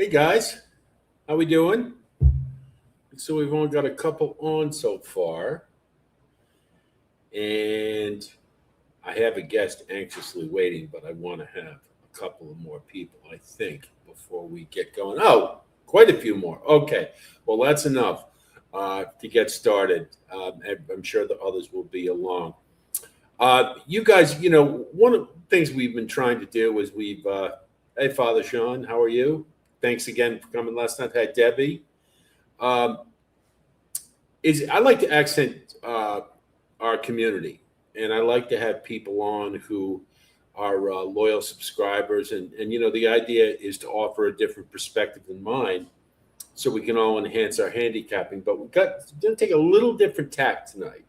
Hey guys, how we doing? So we've only got a couple on so far, and I have a guest anxiously waiting, but I want to have a couple of more people, I think, before we get going. Oh, quite a few more. Okay, well that's enough to get started. And I'm sure the others will be along. You guys, one of the things we've been trying to do is hey Father Sean, how are you? Thanks again for coming last night. Hi Debbie. Um, is I like to accent our community, and I like to have people on who are loyal subscribers, and the idea is to offer a different perspective than mine, so we can all enhance our handicapping. But we've got going to take a little different tack tonight.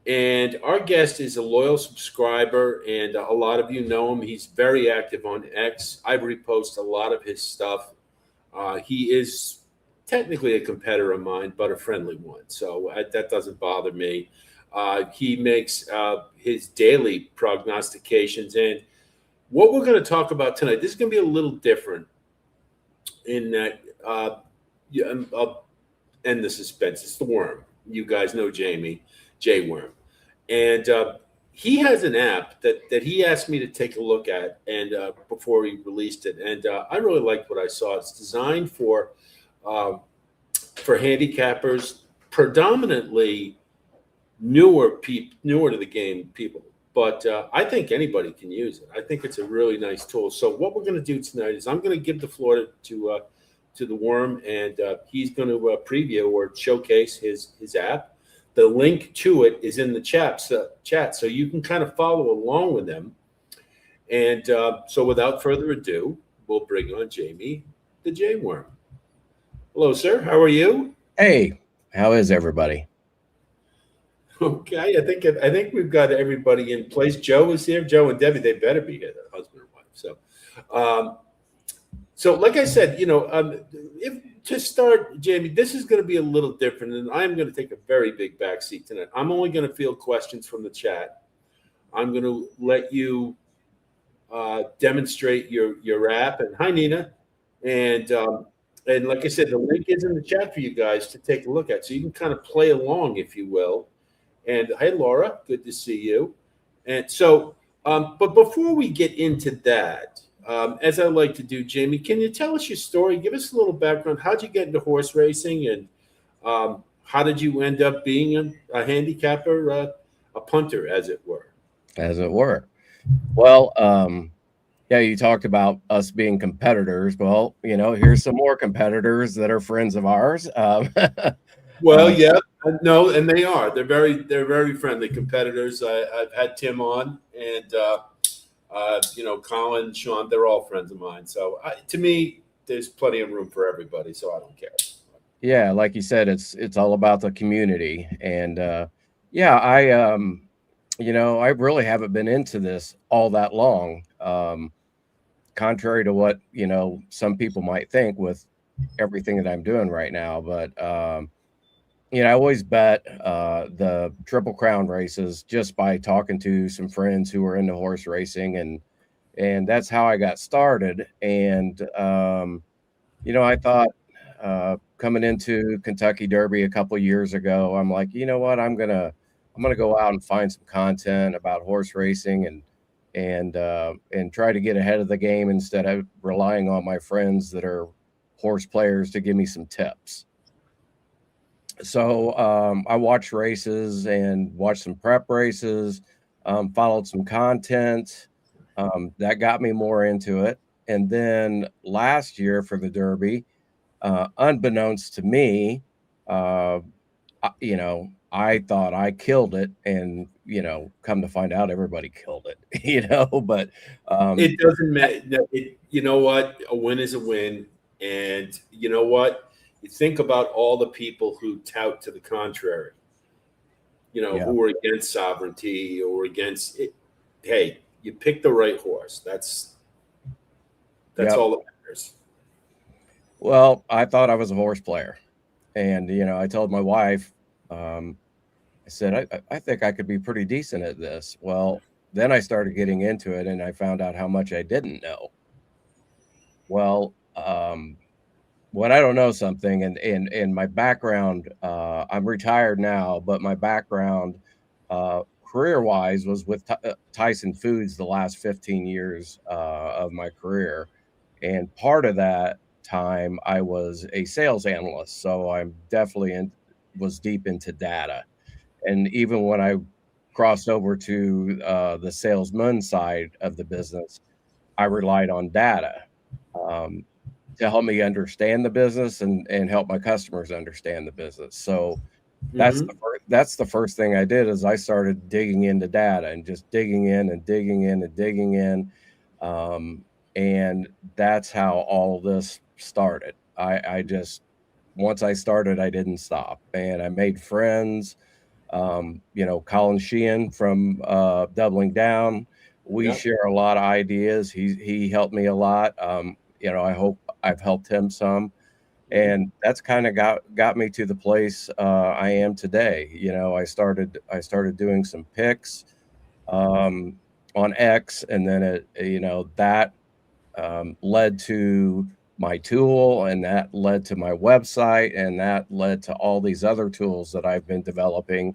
And our guest is a loyal subscriber, and a lot of you know him. He's very active on X. I repost a lot of his stuff. He is technically a competitor of mine, but a friendly one. So that doesn't bother me. He makes his daily prognostications. And what we're going to talk about tonight, this is going to be a little different in that I'll end the suspense. It's the worm. You guys know Jamie, J Worm. And he has an app that he asked me to take a look at and before he released it. And I really liked what I saw. It's designed uh, for handicappers, predominantly newer to the game people. But I think anybody can use it. I think it's a really nice tool. So what we're going to do tonight is I'm going to give the floor to the worm, and he's going to preview or showcase his app. The link to it is in the chat, so you can kind of follow along with them. And so, without further ado, we'll bring on Jamie, the J Worm. Hello, sir. How are you? Hey, how is everybody? Okay, I think we've got everybody in place. Joe is here. Joe and Debbie, they better be here, the husband and wife. Um, so like I said, if to start, Jamie, this is going to be a little different, and I'm going to take a very big backseat tonight. I'm only going to field questions from the chat. I'm going to let you demonstrate your app. And hi, Nina. And like I said, the link is in the chat for you guys to take a look at, so you can kind of play along, if you will. And hey, Laura, good to see you. And so, but before we get into that, as I like to do, Jamie, can you tell us your story? Give us a little background. How'd you get into horse racing, and how did you end up being a handicapper, a punter, as it were? As it were. Well, yeah, you talked about us being competitors. Well, here's some more competitors that are friends of ours. Well, yeah, no, and they are. They're very friendly competitors. I've had Tim on, and Colin, Sean. They're all friends of mine. So to me, there's plenty of room for everybody. So I don't care. Yeah, like you said, it's all about the community, and yeah, I really haven't been into this all that long. Contrary to what some people might think with everything that I'm doing right now, but I always bet the Triple Crown races just by talking to some friends who were into horse racing, and that's how I got started. And I thought coming into Kentucky Derby a couple years ago, I'm like, you know what, I'm gonna go out and find some content about horse racing and try to get ahead of the game instead of relying on my friends that are horse players to give me some tips. So I watched races and watched some prep races, followed some content that got me more into it. And then last year for the Derby, unbeknownst to me, uh, I thought I killed it, and come to find out, everybody killed it. But It doesn't matter. No, you know what? A win is a win, and you know what? You think about all the people who tout to the contrary. yeah, Who are against sovereignty or against it. Hey, you picked the right horse. That's yeah. all that matters. Well, I thought I was a horse player, and I told my wife, um, I said, I think I could be pretty decent at this. Well, then I started getting into it, and I found out how much I didn't know. Well, When I don't know something, and my background, I'm retired now, but my background, career wise, was with Tyson Foods the last 15 years of my career, and part of that time I was a sales analyst, so I'm definitely was deep into data, and even when I crossed over to the salesman side of the business, I relied on data. Um, to help me understand the business and help my customers understand the business. So Hmm. that's the first thing I did is I started digging into data and just digging in and digging in and digging in. Um, and that's how all this started. I just once I started, I didn't stop, and I made friends. Colin Sheehan from Doubling Down. We Yeah. share a lot of ideas. He helped me a lot. I hope I've helped him some, Hmm. and that's kind of got me to the place I am today. I started doing some picks um, on X, and then that led to my tool, and that led to my website, and that led to all these other tools that I've been developing.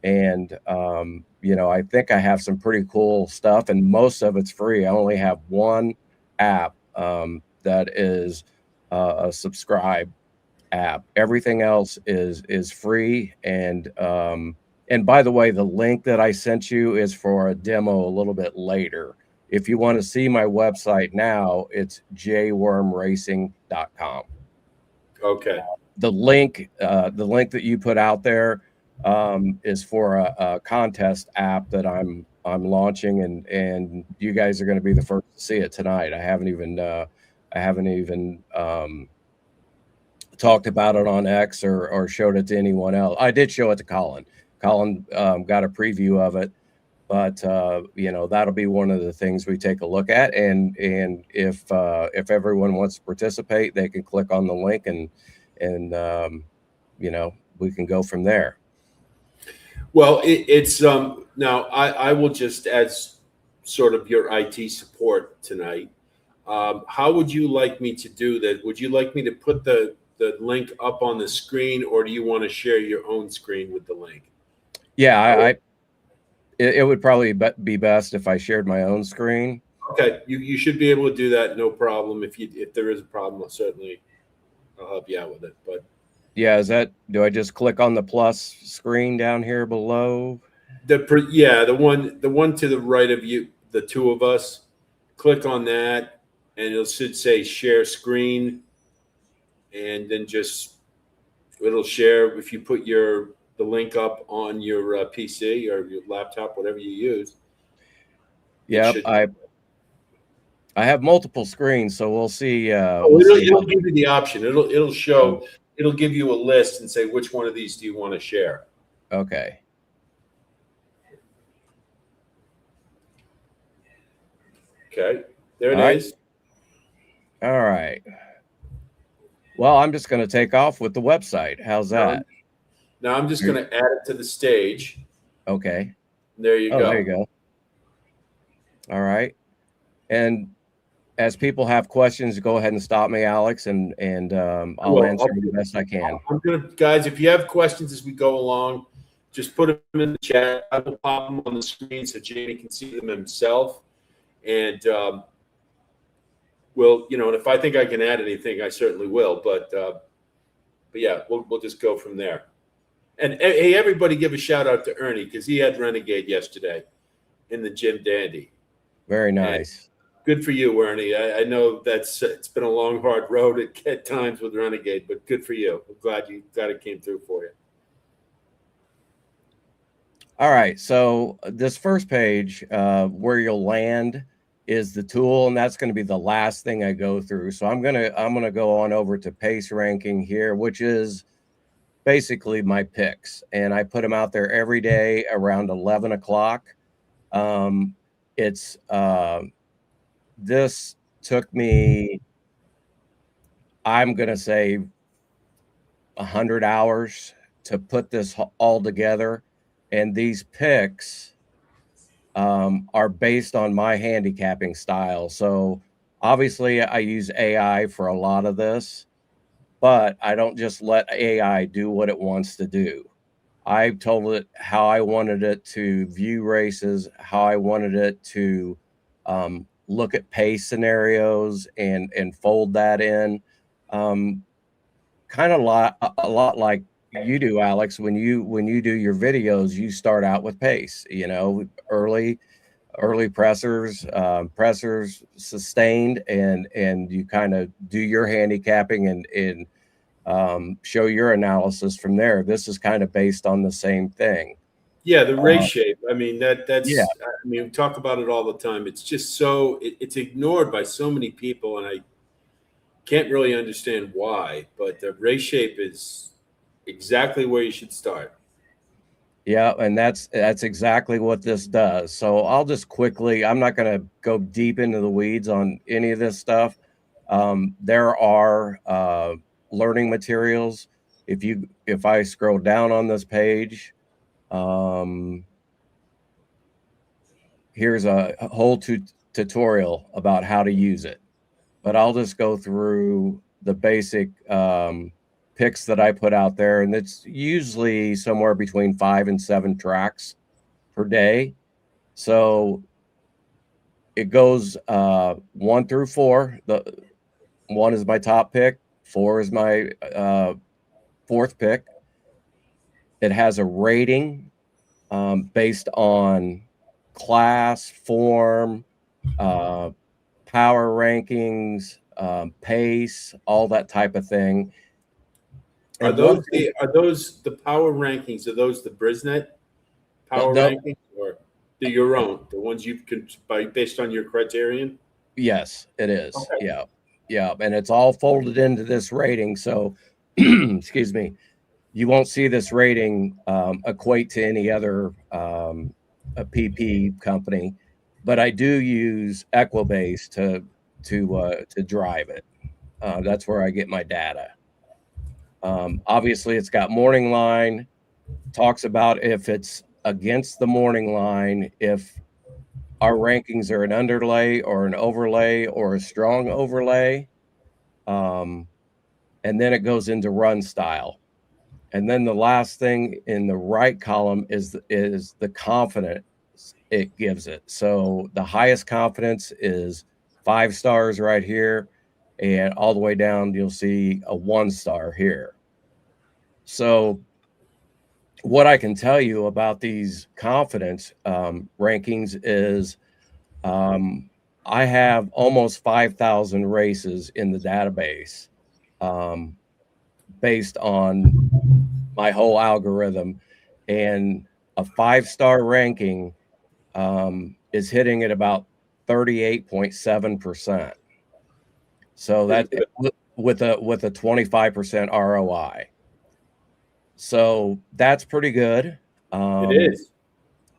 And I think I have some pretty cool stuff, and most of it's free. I only have one app that is a subscribe app. Everything else is free. And by the way, the link that I sent you is for a demo a little bit later. If you want to see my website now, it's jwormracing.com. Okay. The link that you put out there is for a contest app that I'm launching, and you guys are going to be the first to see it tonight. I haven't even talked about it on X or showed it to anyone else. I did show it to Colin. Colin got a preview of it, but that'll be one of the things we take a look at. And if everyone wants to participate, they can click on the link, and we can go from there. Well, it's now I will just as sort of your IT support tonight. How would you like me to do that? Would you like me to put the link up on the screen, or do you want to share your own screen with the link? Yeah, How, it would probably be best if I shared my own screen. okay, you should be able to do that, no problem. If there is a problem, I'll help you out with it. But Yeah, do I just click on the plus screen down here below? yeah, the one to the right of you, the two of us, click on that, and it should say share screen, and then just it'll share if you put the link up on your PC or your laptop, whatever you use. It Yep, should. I have multiple screens, so we'll see. Oh, We'll see it'll give you the option. It'll how. show. It'll give you a list and say which one of these do you want to share. Okay. Okay, there it All right. is. All right. Well, I'm just going to take off with the website. How's Now, that? now I'm just Are going to add it to the stage. Okay. There you Oh, there you go. go. All right. And as people have questions, go ahead and stop me, Alex, and I'll Well, answer the best I can. I'm gonna, guys. If you have questions as we go along, just put them in the chat. I will pop them on the screen so Jamie can see them himself. And and if I think I can add anything, I certainly will. But yeah, we'll just go from there. And hey, everybody, give a shout out to Ernie because he had Renegade yesterday in the gym dandy. Very And nice. good for you, Ernie. I know it's been a long, hard road at times with Renegade, but good for you. I'm glad it came through for you. All right. So this first page, where you'll land, is the tool, and that's going to be the last thing I go through. So I'm gonna go on over to pace ranking here, which is basically my picks, and I put them out there every day around 11 o'clock. Um, it's This took me, I'm gonna say, 100 hours to put this all together, and these picks are based on my handicapping style. So Obviously, I use AI for a lot of this, but I don't just let AI do what it wants to do. I told it how I wanted it to view races, how I wanted it to look at pace scenarios and fold that in. Um, kind of a lot like you do, Alex. When you do your videos, you start out with pace. You know, early pressers, pressers sustained, and you kind of do your handicapping and show your analysis from there. This is kind of based on the same thing. Yeah, the race Uh, shape. I mean, yeah, that's. I mean, we talk about it all the time. It's just so it's ignored by so many people, and I can't really understand why. But the race shape is exactly where you should start. yeah, and that's exactly what this does. So I'll just quickly. I'm not going to go deep into the weeds on any of this stuff. There are learning materials. If I scroll down on this page, um, here's a whole tutorial about how to use it. But I'll just go through the basic picks that I put out there, and it's usually somewhere between 5 and 7 tracks per day. So it goes 1 through 4. The 1 is my top pick, 4 is my fourth pick. It has a rating based on class, form, uh, power rankings, pace, all that type of thing. Are And one those thing, the power rankings? Are those the Brisnet power the, rankings, or they're your own? The ones you can by based on your criterion? yes, it is. Okay. Yeah, yeah, and it's all folded into this rating. So, excuse me, you won't see this rating equate to any other a PP company, but I do use Equibase to drive it. That's where I get my data. Obviously, it's got morning line. Talks about if it's against the morning line, if our rankings are an underlay or an overlay or a strong overlay. Um, and then it goes into run style. And then the last thing in the right column is the confidence it gives it. So the highest confidence is 5 stars right here, and all the way down you'll see a 1 star here. So what I can tell you about these confidence rankings is um, I have almost 5,000 races in the database um, based on my whole algorithm, and a 5 star ranking is hitting at about 38.7%. So Pretty that good. with a 25% ROI. So that's pretty good. It Um, is.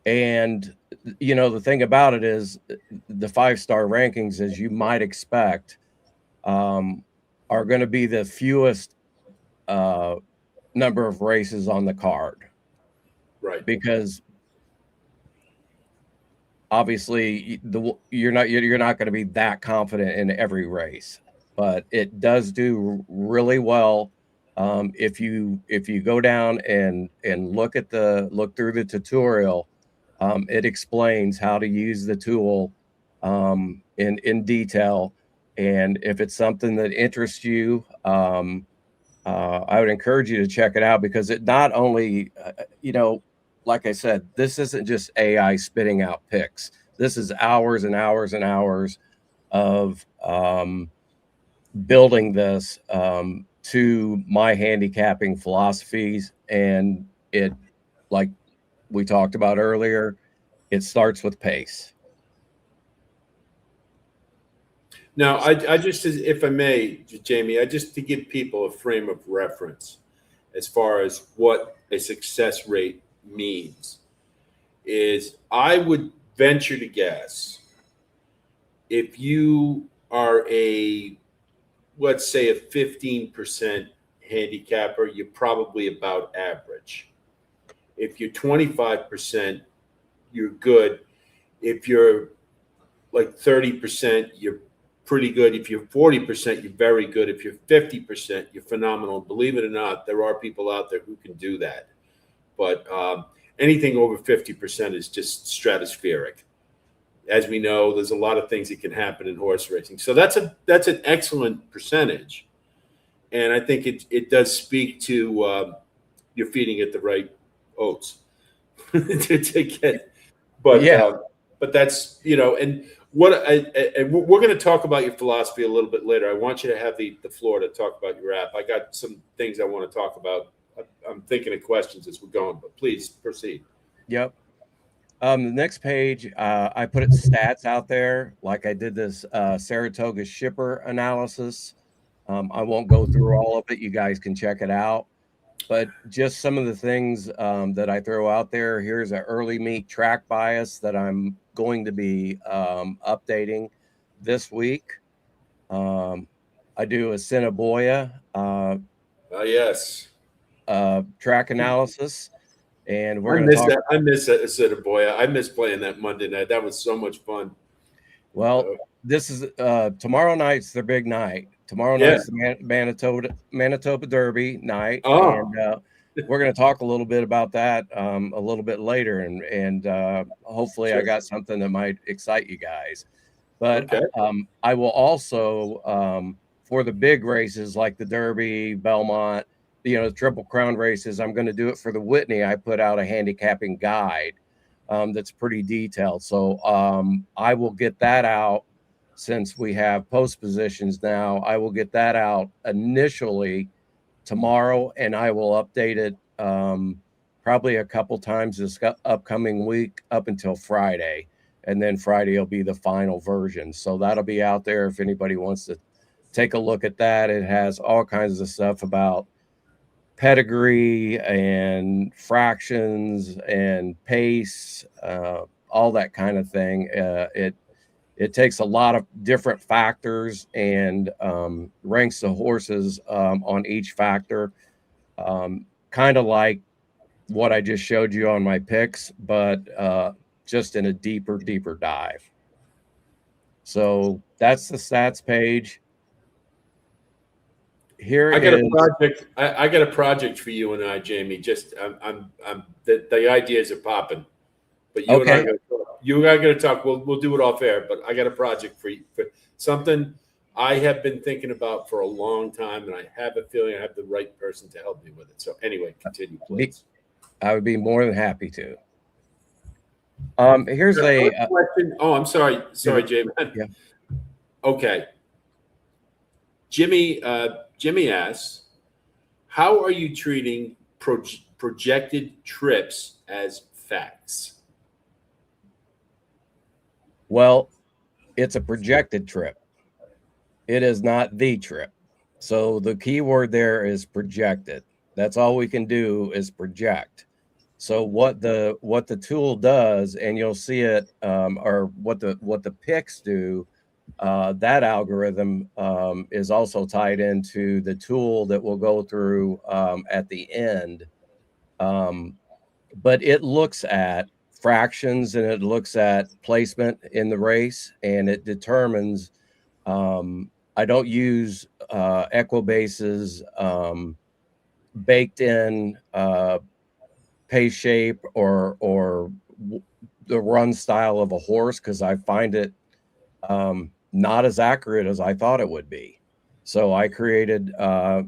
and the thing about it is the 5 star rankings, as you might expect, um, are going to be the fewest uh, number of races on the card Right. because obviously you're not going to be that confident in every race, but it does do really well if you go down and look through the tutorial. It explains how to use the tool in detail, and if it's something that interests you, I would encourage you to check it out because it not only, like I said, this isn't just AI spitting out picks. This is hours and hours and hours of building this to my handicapping philosophies. And it, like we talked about earlier, it starts with pace. Now, I just, if I may, Jamie, I just to give people a frame of reference as far as what a success rate means is I would venture to guess if you are let's say a 15% handicapper, you're probably about average. If you're 25%, you're good. If you're like 30%, you're pretty good. If you're 40%, you're very good. If you're 50%, you're phenomenal. Believe it or not, there are people out there who can do that. But anything over 50% is just stratospheric. As we know, there's a lot of things that can happen in horse racing. So that's an excellent percentage, and I think it does speak to you're feeding it the right oats to get. But Yeah. but that's and and we're going to talk about your philosophy a little bit later. I want you to have the floor to talk about your app. I got some things I want to talk about. I'm thinking of questions as we're going, but please proceed. Yep. The next page, I put its stats out there, like I did this Saratoga shipper analysis. I won't go through all of it. You guys can check it out. But just some of the things that I throw out there. Here's an early meet track bias that I'm going to be updating this week. I do a Cinnaboya Yes. track analysis, and we're I going to miss talk. that. I miss that Asita boy. I miss playing that Monday night. That was so much fun. Well, this is tomorrow night's their big night. Tomorrow Yeah. night's the Manitoba Derby night, Oh. and we're going to talk a little bit about that a little bit later, and hopefully I got something that might excite you guys. But Okay. I will also for the big races like the Derby, Belmont, the Triple Crown races. I'm going to do it for the Whitney. I put out a handicapping guide that's pretty detailed. So I will get that out since we have post positions now. I will get that out initially tomorrow, and I will update it probably a couple times this upcoming week up until Friday. And then Friday will be the final version. So that'll be out there if anybody wants to take a look at that. It has all kinds of stuff about pedigree and fractions and pace, all that kind of thing. It takes a lot of different factors and ranks the horses on each factor, kind of like what I just showed you on my picks, but just in a deeper dive. So that's the stats page. Here I got is a project. I got a project for you and I, Jamie. Just I'm the ideas are popping, but you and I okay. got to talk. You and I got to talk. We'll do it off air. But I got a project for you for something I have been thinking about for a long time, and I have a feeling I have the right person to help me with it. So anyway, continue, please. I would be more than happy to. Here's A a question. Oh, I'm sorry, Jamie. yeah. Okay, Jimmy asks, how are you treating projected trips as facts? Well, it's a projected trip. It is not the trip. So the key word there is projected. That's all we can do is project. So what the tool does, and you'll see it, or what the picks do, that algorithm is also tied into the tool that we'll go through at the end. But it looks at fractions and it looks at placement in the race, and it determines. I don't use Equibase's baked in pace shape or the run style of a horse because I find it not as accurate as I thought it would be. So I created my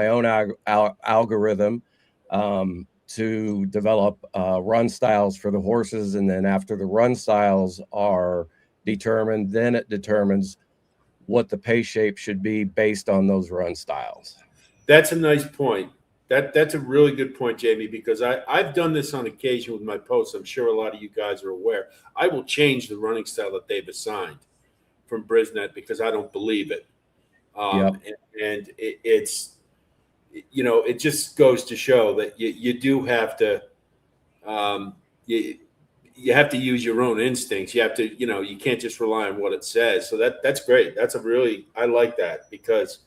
own algorithm to develop run styles for the horses, and then after the run styles are determined, then it determines what the pace shape should be based on those run styles. That's a nice point. That's a really good point, Jamie, because I've done this on occasion with my posts. I'm sure a lot of you guys are aware. I will change the running style that they've assigned from Brisnet because I don't believe it. Yep. And it's, it just goes to show that you do have to, you have to use your own instincts. You have to, you can't just rely on what it says. So that's great. I like that because,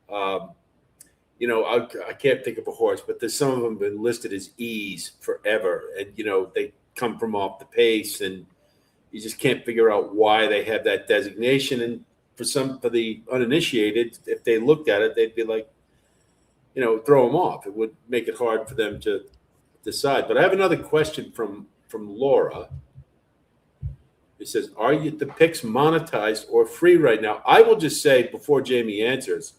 I can't think of a horse, but there's some of them been listed as E's forever, and they come from off the pace, and You just can't figure out why they have that designation. And for the uninitiated, if they looked at it, they'd be like, throw them off. It would make it hard for them to decide. But I have another question from Laura. It says, "Are the picks monetized or free right now?" I will just say before Jamie answers,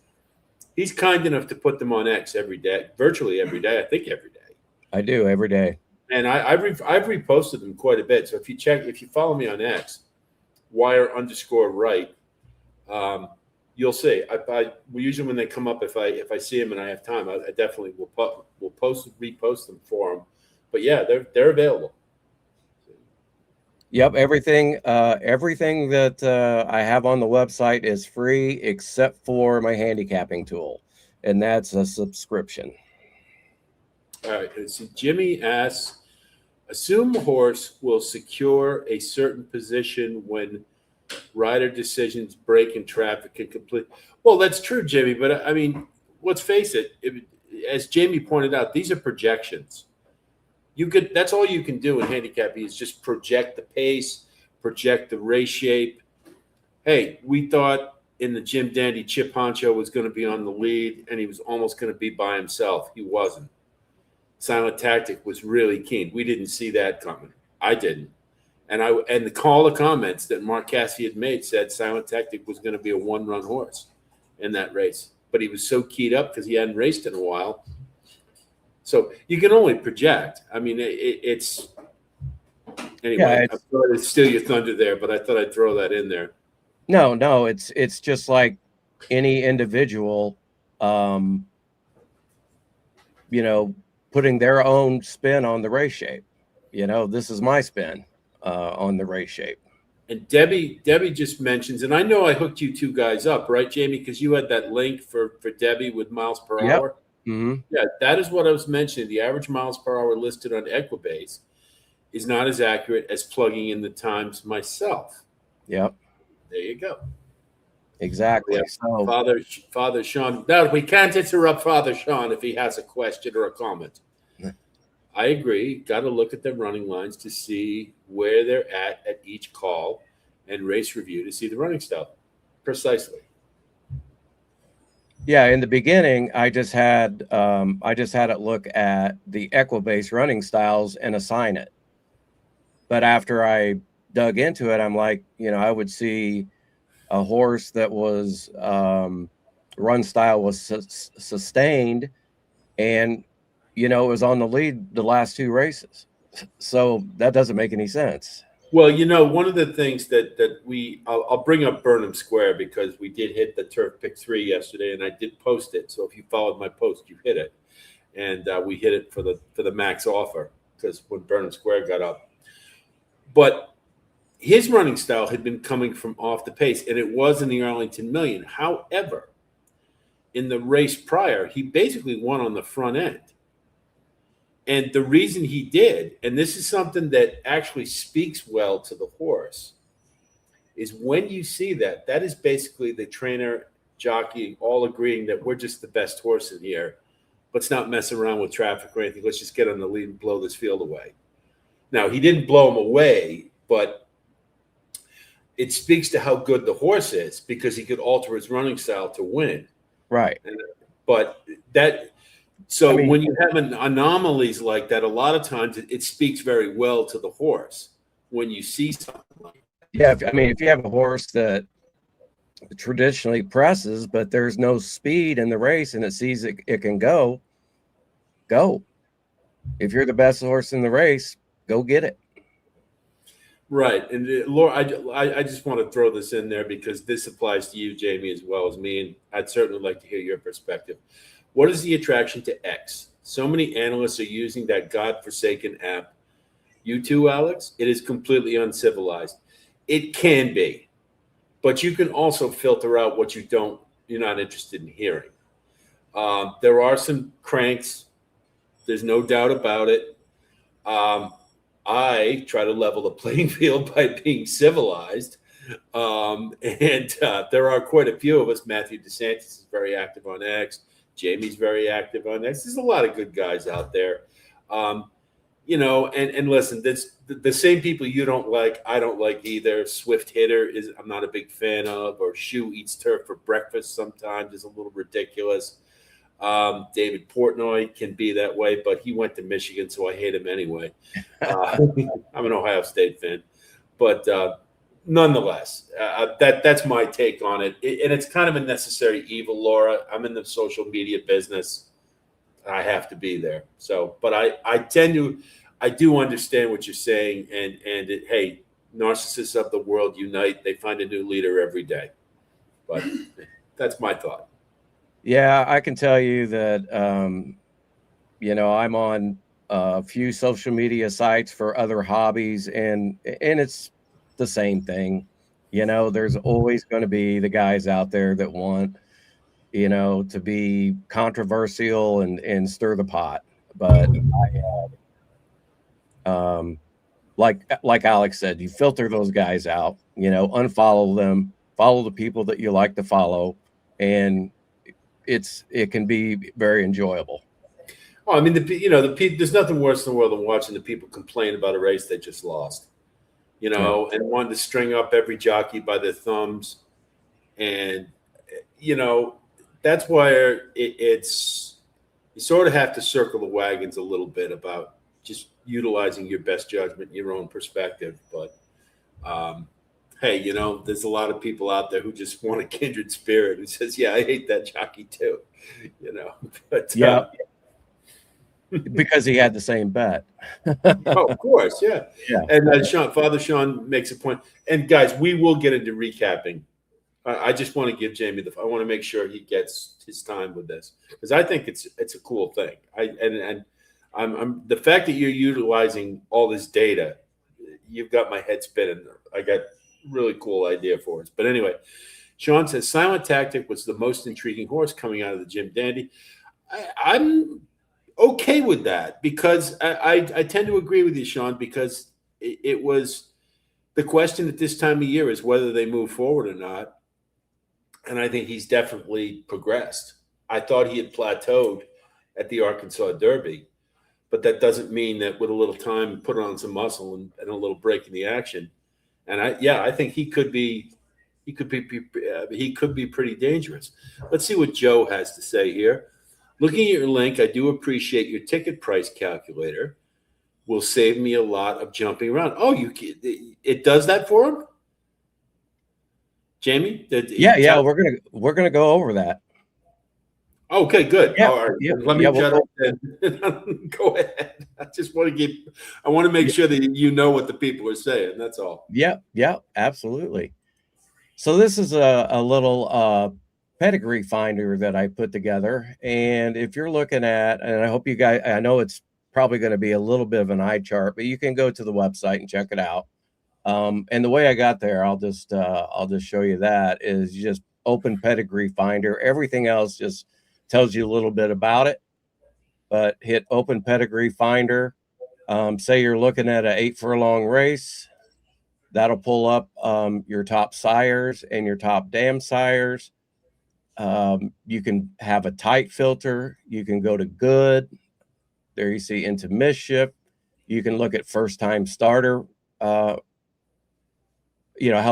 he's kind enough to put them on X every day, virtually every day. I think every day. I do every day. And I've reposted them quite a bit. So if you follow me on X, wire_right, you'll see. Usually when they come up, if I see them and I have time, I definitely will repost them for them. But yeah, they're available. Yep, everything that I have on the website is free except for my handicapping tool, and that's a subscription. All right. So Jimmy asks, assume horse will secure a certain position when rider decisions break in traffic and complete. Well, that's true, Jimmy. But I mean, let's face it. As Jamie pointed out, these are projections. That's all you can do in handicapping is just project the pace, project the race shape. Hey, we thought in the Jim Dandy Chip Honcho was going to be on the lead, and he was almost going to be by himself. He wasn't. Silent Tactic was really keen. We didn't see that coming. I didn't. And the call of comments that Mark Cassidy had made said Silent Tactic was going to be a one-run horse in that race. But he was so keyed up because he hadn't raced in a while. So you can only project. I mean, it's anyway. Yeah, I'm sorry to steal your thunder there, but I thought I'd throw that in there. No, it's just like any individual, putting their own spin on the race shape. This is my spin on the race shape. And Debbie just mentions, and I know I hooked you two guys up, right, Jamie? Because you had that link for Debbie with miles per hour. Mm-hmm. Yeah, that is what I was mentioning. The average miles per hour listed on Equibase is not as accurate as plugging in the times myself. Yep. There you go. Exactly. Yeah. So, Father Sean. No, we can't interrupt Father Sean if he has a question or a comment. I agree. Got to look at the running lines to see where they're at each call, and race review to see the running style. Precisely. Yeah, in the beginning, I just had it look at the Equibase running styles and assign it. But after I dug into it, I'm like, I would see a horse that was run style was sustained, and it was on the lead the last two races. So that doesn't make any sense. Well, one of the things that I'll bring up Burnham Square because we did hit the turf pick 3 yesterday, and I did post it. So if you followed my post, you hit it, and we hit it for the max offer because when Burnham Square got up, but his running style had been coming from off the pace, and it was in the Arlington Million. However, in the race prior, he basically won on the front end. And the reason he did, and this is something that actually speaks well to the horse, is when you see that is basically the trainer, jockey, all agreeing that we're just the best horse in here. Let's not mess around with traffic or anything. Let's just get on the lead and blow this field away. Now, he didn't blow him away, but it speaks to how good the horse is because he could alter his running style to win. Right. But that... So when you have anomalies like that, a lot of times it speaks very well to the horse when you see something like that. Yeah, if you have a horse that traditionally presses, but there's no speed in the race and it sees it can go. If you're the best horse in the race, go get it. Right. And Laura, I just want to throw this in there because this applies to you, Jamie, as well as me. And I'd certainly like to hear your perspective. What is the attraction to X? So many analysts are using that godforsaken app. You too, Alex? It is completely uncivilized. It can be, but you can also filter out what you're not interested in hearing. There are some cranks. There's no doubt about it. I try to level the playing field by being civilized. And there are quite a few of us. Matthew DeSantis is very active on X. Jamie's very active on X. There's a lot of good guys out there. And listen, the same people you don't like, I don't like either. Swift hitter is I'm not a big fan of, or Shoe eats turf for breakfast sometimes is a little ridiculous. David Portnoy can be that way, but he went to Michigan, so I hate him anyway. I'm an Ohio State fan, but nonetheless, that's my take on it. And it's kind of a necessary evil, Laura. I'm in the social media business. I have to be there. So, but I do understand what you're saying, and hey, narcissists of the world unite. They find a new leader every day. But that's my thought. Yeah, I can tell you that, I'm on a few social media sites for other hobbies, and it's the same thing. There's always going to be the guys out there that want, to be controversial and stir the pot. But like Alex said, you filter those guys out, unfollow them, follow the people that you like to follow, and it can be very enjoyable. Oh, I mean, the people. There's nothing worse in the world than watching the people complain about a race they just lost, Yeah. and wanting to string up every jockey by their thumbs, and that's where it's you sort of have to circle the wagons a little bit about just utilizing your best judgment, your own perspective. But hey, there's a lot of people out there who just want a kindred spirit who says, "Yeah, I hate that jockey too," But Yeah. Because he had the same bet. Oh, of course, yeah. Yeah. And Father Sean makes a point. And guys, we will get into recapping. I just want to give Jamie I want to make sure he gets his time with this because I think it's a cool thing. I'm the fact that you're utilizing all this data, you've got my head spinning. I got really cool idea for us. But anyway, Sean says Silent Tactic was the most intriguing horse coming out of the Jim Dandy. I'm okay with that because I tend to agree with you, Sean, because it was the question at this time of year is whether they move forward or not. And I think he's definitely progressed. I thought he had plateaued at the Arkansas Derby, but that doesn't mean that with a little time, put on some muscle and a little break in the action. And I think he could be pretty dangerous. Let's see what Joe has to say here. Looking at your link, I do appreciate your ticket price calculator. Will save me a lot of jumping around. Oh, it does that for him, Jamie? Yeah. We're gonna go over that. Okay, good. Yeah, All right. yeah, Let me yeah, shut up and go ahead. I want to make sure that you know what the people are saying. That's all. Yeah, absolutely. So this is a little pedigree finder that I put together. And if you're looking at, and I hope you guys, I know it's probably going to be a little bit of an eye chart, but you can go to the website and check it out. And the way I got there, I'll just show you that is you just open pedigree finder. Everything else just tells you a little bit about it, but hit open pedigree finder. Say you're looking at an 8 furlong race. That'll pull up your top sires and your top dam sires. You can have a tight filter. You can go to good. There you see into mischief. You can look at first time starter. How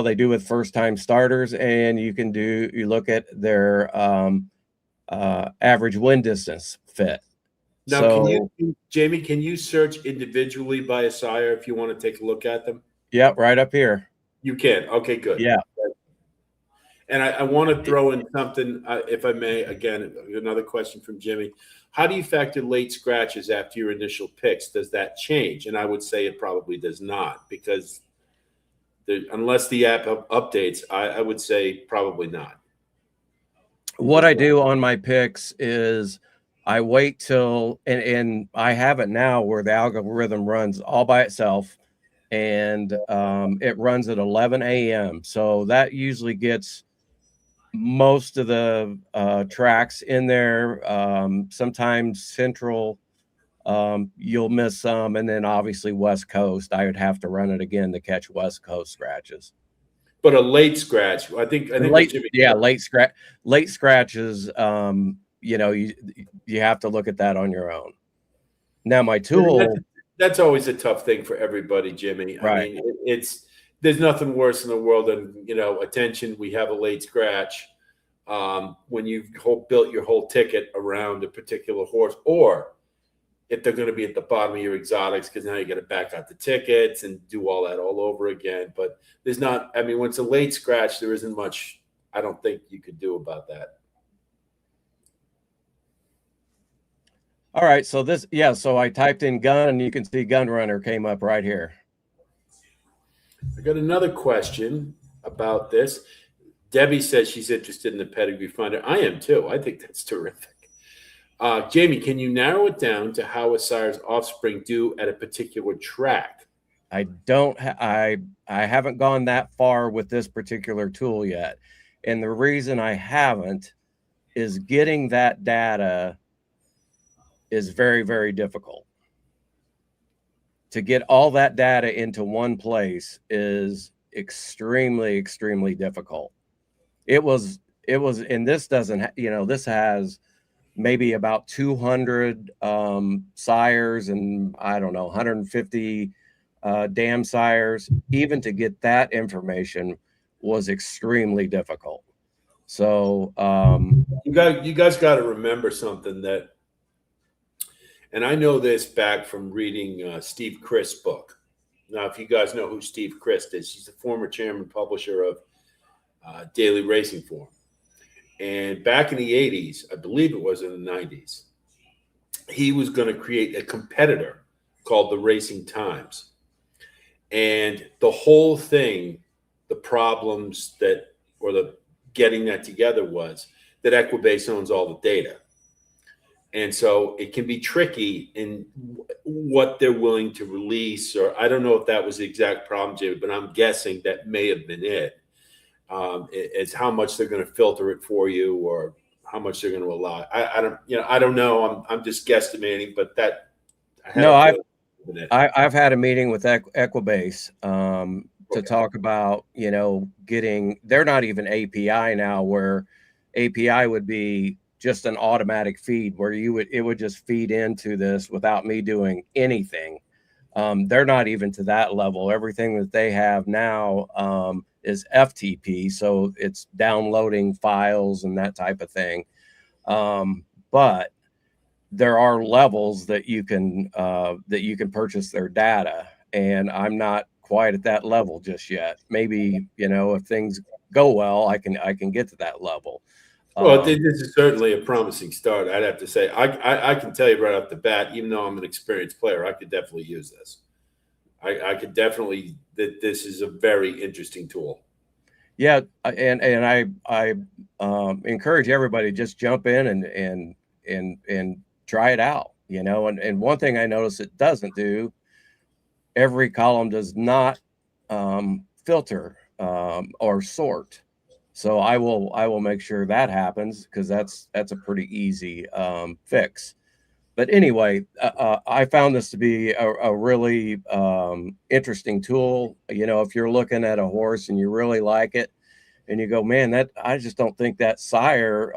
they do with first time starters, and you look at their average win distance fit. Now, So, Jamie, can you search individually by a sire if you want to take a look at them? Yeah, right up here. You can. Okay, good. Yeah. And I want to throw in something, if I may, again, another question from Jimmy. How do you factor late scratches after your initial picks? Does that change? And I would say it probably does not because unless the app updates, I would say probably not. What I do on my picks is I wait till, and I have it now where the algorithm runs all by itself. And it runs at 11 a.m. So that usually gets most of the tracks in there. Sometimes Central, you'll miss some. And then obviously West Coast, I would have to run it again to catch West Coast scratches. But a late scratch, I think late scratches, you have to look at that on your own. Now my tool that's always a tough thing for everybody, Jimmy. I Right. mean, it's there's nothing worse in the world than attention. We have a late scratch when you've built your whole ticket around a particular horse, or if they're going to be at the bottom of your exotics, because now you got to back out the tickets and do all that all over again. But there's not. I mean, when it's a late scratch, there isn't much. I don't think you could do about that. All right. So this, yeah. So I typed in gun, and you can see gun runner came up right here. I got another question about this. Debbie says she's interested in the pedigree finder. I am too. I think that's terrific. Jamie, can you narrow it down to how a sire's offspring do at a particular track? I don't. I haven't gone that far with this particular tool yet, and the reason I haven't is getting that data is very, very difficult. To get all that data into one place is extremely, extremely difficult. It was, and this doesn't, this has maybe about 200 sires and I don't know, 150 dam sires. Even to get that information was extremely difficult. So, You guys got to remember something that, and I know this back from reading Steve Christ's book. Now, if you guys know who Steve Christ is, he's the former chairman publisher of Daily Racing Form. And back in the 80s, I believe it was in the 90s, he was going to create a competitor called the Racing Times. And the whole thing, the problems that, or the getting that together was that Equibase owns all the data. And so it can be tricky in what they're willing to release, or I don't know if that was the exact problem, Jimmy, but I'm guessing that may have been it. It's how much they're going to filter it for you, or how much they're going to allow. I don't know. I'm just guesstimating, but that I had no, a I've, feeling. I've had a meeting with Equibase to Okay. talk about, getting, they're not even API now, where API would be just an automatic feed where it would just feed into this without me doing anything. They're not even to that level. Everything that they have now is FTP, so it's downloading files and that type of thing. But there are levels that you can purchase their data, and I'm not quite at that level just yet. Maybe if things go well, I can get to that level. Well, this is certainly a promising start. I'd have to say. I can tell you right off the bat, even though I'm an experienced player, I could definitely use this. I could definitely that this is a very interesting tool. Yeah, and I encourage everybody to just jump in and try it out. And one thing I noticed it doesn't do, every column does not filter or sort. So I will make sure that happens, because that's a pretty easy fix. But anyway, I found this to be a really interesting tool. If you're looking at a horse and you really like it, and you go, man, that I just don't think that sire,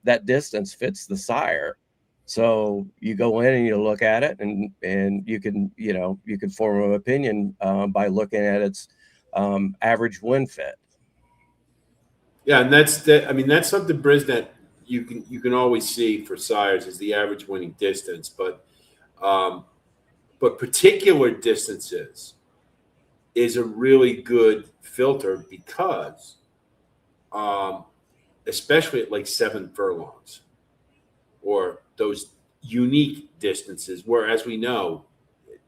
that distance fits the sire. So you go in and you look at it, and you can form an opinion by looking at its average wind fit. Yeah, and that's something, Brisnet, you can always see for sires is the average winning distance, um, but particular distances is a really good filter because, um, especially at like 7 furlongs or those unique distances, where, as we know,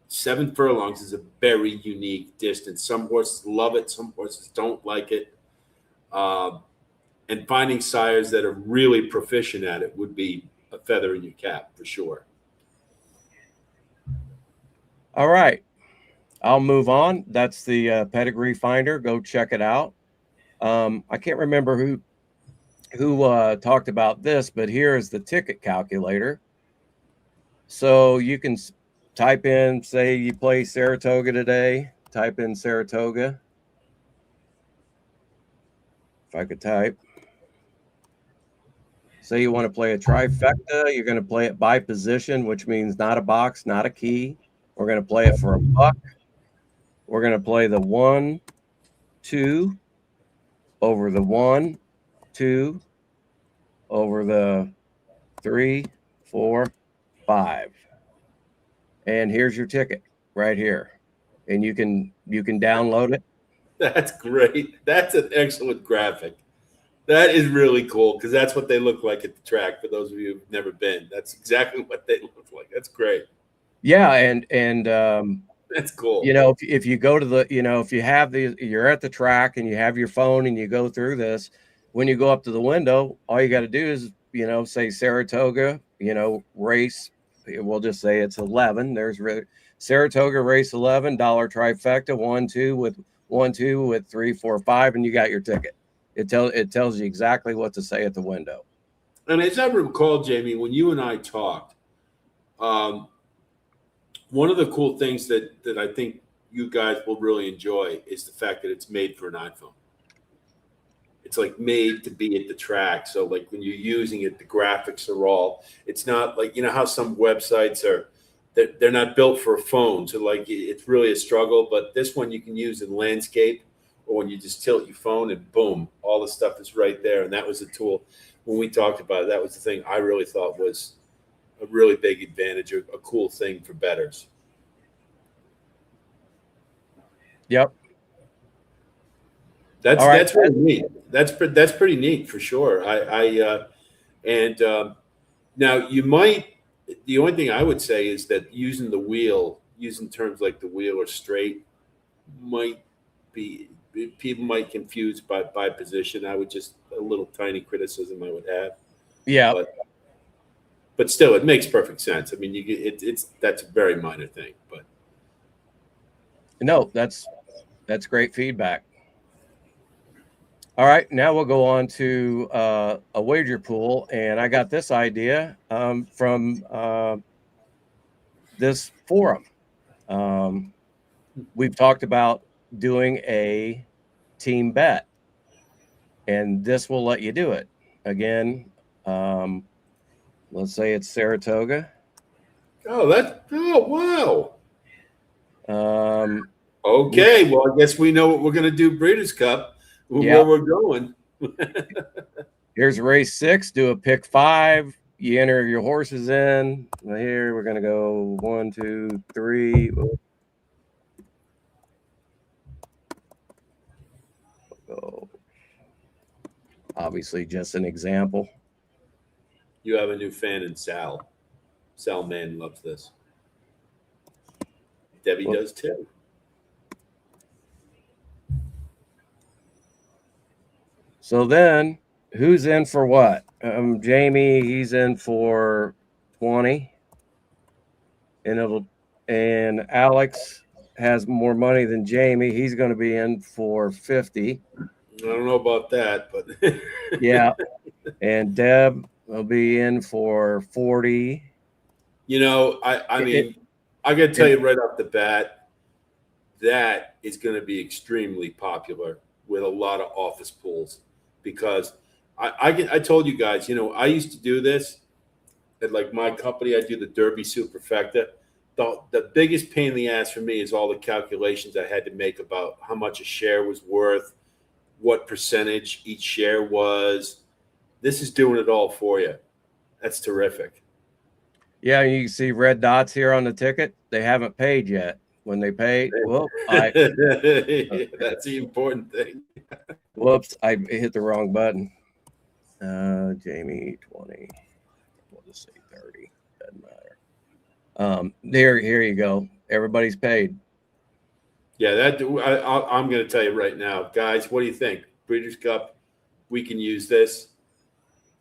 7 furlongs is a very unique distance. Some horses love it, some horses don't like it. Um, and finding sires that are really proficient at it would be a feather in your cap for sure. All right, I'll move on. That's the pedigree finder. Go check it out. I can't remember who talked about this, but here is the ticket calculator. So you can type in, say you play Saratoga today, type in Saratoga. If I could type. Say you want to play a trifecta, you're going to play it by position, which means not a box, not a key. We're going to play it for $1. We're going to play the 1, 2 over the 1, 2 over the 3, 4, 5. And here's your ticket right here. And you can download it. That's great. That's an excellent graphic. That is really cool because that's what they look like at the track. For those of you who've never been, that's exactly what they look like. That's great. Yeah, and That's cool. you know, if you go to the, you know, if you have the, you're at the track and you have your phone and you go through this, when you go up to the window, all you got to do is, you know, say Saratoga, you know, race. We'll just say it's 11. There's Saratoga race 11 dollar trifecta 1 2 with 1 2 with 3 4 5, and you got your ticket. It tells you exactly what to say at the window. And as I recall, Jamie, when you and I talked, one of the cool things that I think you guys will really enjoy is the fact that it's made for an iPhone. It's like made to be at the track. So like when you're using it, the graphics are all, it's not like, you know, how some websites are, they're not built for a phone. So like it's really a struggle, but this one you can use in landscape or when you just tilt your phone and boom, all the stuff is right there. And that was a tool when we talked about it. That was the thing I really thought was a really big advantage or a cool thing for bettors. Yep. That's really neat. That's pretty neat for sure. Now you might. The only thing I would say is that using the wheel, using terms like the wheel or straight, might be people might confuse by position. I would just a little tiny criticism I would have. Yeah. But still, it makes perfect sense. I mean, it's that's a very minor thing, but no, that's great feedback. All right, now we'll go on to a wager pool, and I got this idea from this forum. We've talked about doing a team bet, and this will let you do it. Again, let's say it's Saratoga. wow. Okay, well, I guess we know what we're going to do. Breeders' Cup. Yeah. Where we're going. Here's race 6. Do a pick 5. You enter your horses in. Here we're going to go 1, 2, 3. Go. Obviously, just an example. You have a new fan in Sal. Sal Mann loves this. Debbie does too. So then, who's in for what? Jamie, he's in for 20, and Alex has more money than Jamie. He's going to be in for 50. I don't know about that, but yeah. And Deb will be in for 40. You know, I mean, I got to tell you right off the bat, that is going to be extremely popular with a lot of office pools because I told you guys, you know, I used to do this at like my company. I do the Derby Superfecta. The biggest pain in the ass for me is all the calculations I had to make about how much a share was worth, what percentage each share was. This is doing it all for you. That's terrific. Yeah, you can see red dots here on the ticket. They haven't paid yet. When they pay, well, that's the important thing. Whoops, I hit the wrong button. Jamie 20. We'll just say 30. Doesn't matter. Here you go. Everybody's paid. Yeah, I'm going to tell you right now, guys. What do you think? Breeders' Cup, we can use this,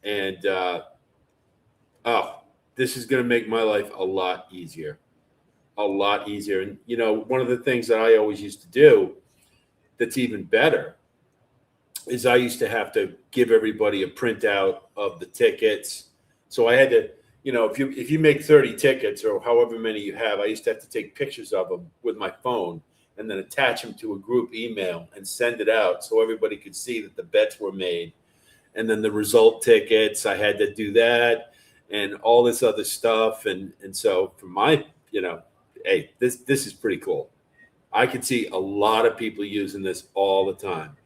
and this is going to make my life a lot easier. A lot easier. And, you know, one of the things that I always used to do that's even better is I used to have to give everybody a printout of the tickets. So I had to, you know, if you make 30 tickets or however many you have, I used to have to take pictures of them with my phone and then attach them to a group email and send it out so everybody could see that the bets were made. And then the result tickets, I had to do that and all this other stuff. And so for my, you know, hey, this is pretty cool. I can see a lot of people using this all the time.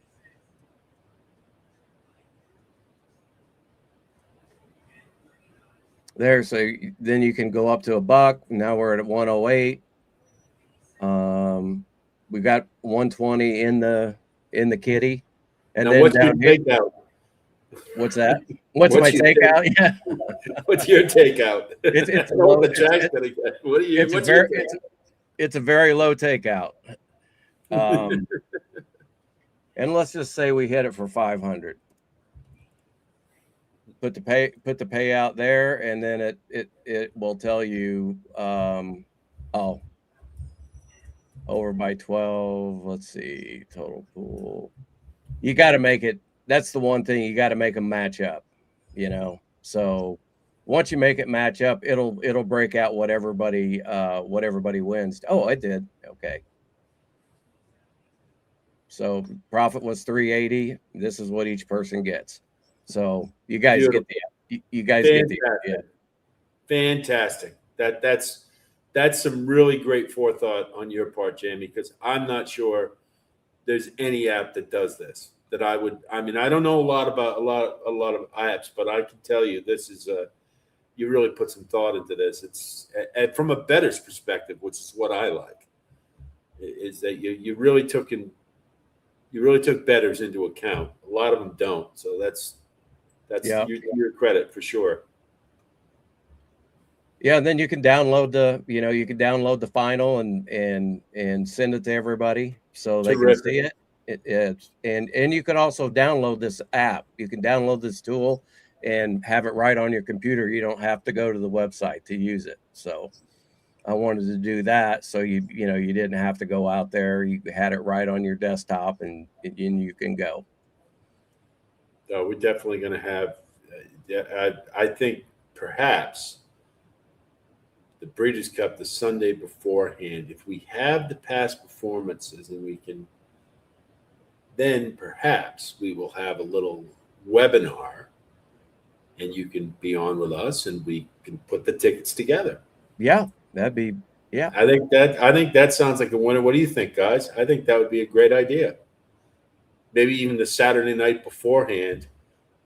There, so then you can go up to $1. Now we're at 108. We got 120 in the kitty, and Now, then what's your down here, takeout? what's that? What's my What's your takeout? Yeah, What's your takeout? it's I a know what low. the Jack's gonna get. What are you? It's a What's your very takeout? it's a very low takeout. And let's just say we hit it for 500. Put the payout there, and then it will tell you oh, over by 12. Let's see, total pool. You got to make it. That's the one thing, you got to make them match up, So once you make it match up, it'll break out what everybody wins. Oh, it did. Okay. So profit was 380. This is what each person gets. So you guys Beautiful. get you guys Fantastic. get the idea. Fantastic. That's some really great forethought on your part, Jamie, because I'm not sure there's any app that does this. That I would. I mean, I don't know a lot about a lot of apps, but I can tell you this is you really put some thought into this. It's from a bettor's perspective, which is what I like, is that you really took bettors into account. A lot of them don't, so that's Yeah. your credit for sure. Yeah, and then you can download the final and send it to everybody so they can see it. And you can also download this app. You can download this tool and have it right on your computer. You don't have to go to the website to use it. So I wanted to do that so you didn't have to go out there. You had it right on your desktop, and you can go. We're definitely going to have. I think perhaps the Breeders' Cup the Sunday beforehand. If we have the past performances and we can, then perhaps we will have a little webinar, and you can be on with us, and we can put the tickets together. Yeah, that'd be yeah. I think that sounds like a winner. What do you think, guys? I think that would be a great idea. Maybe even the Saturday night beforehand.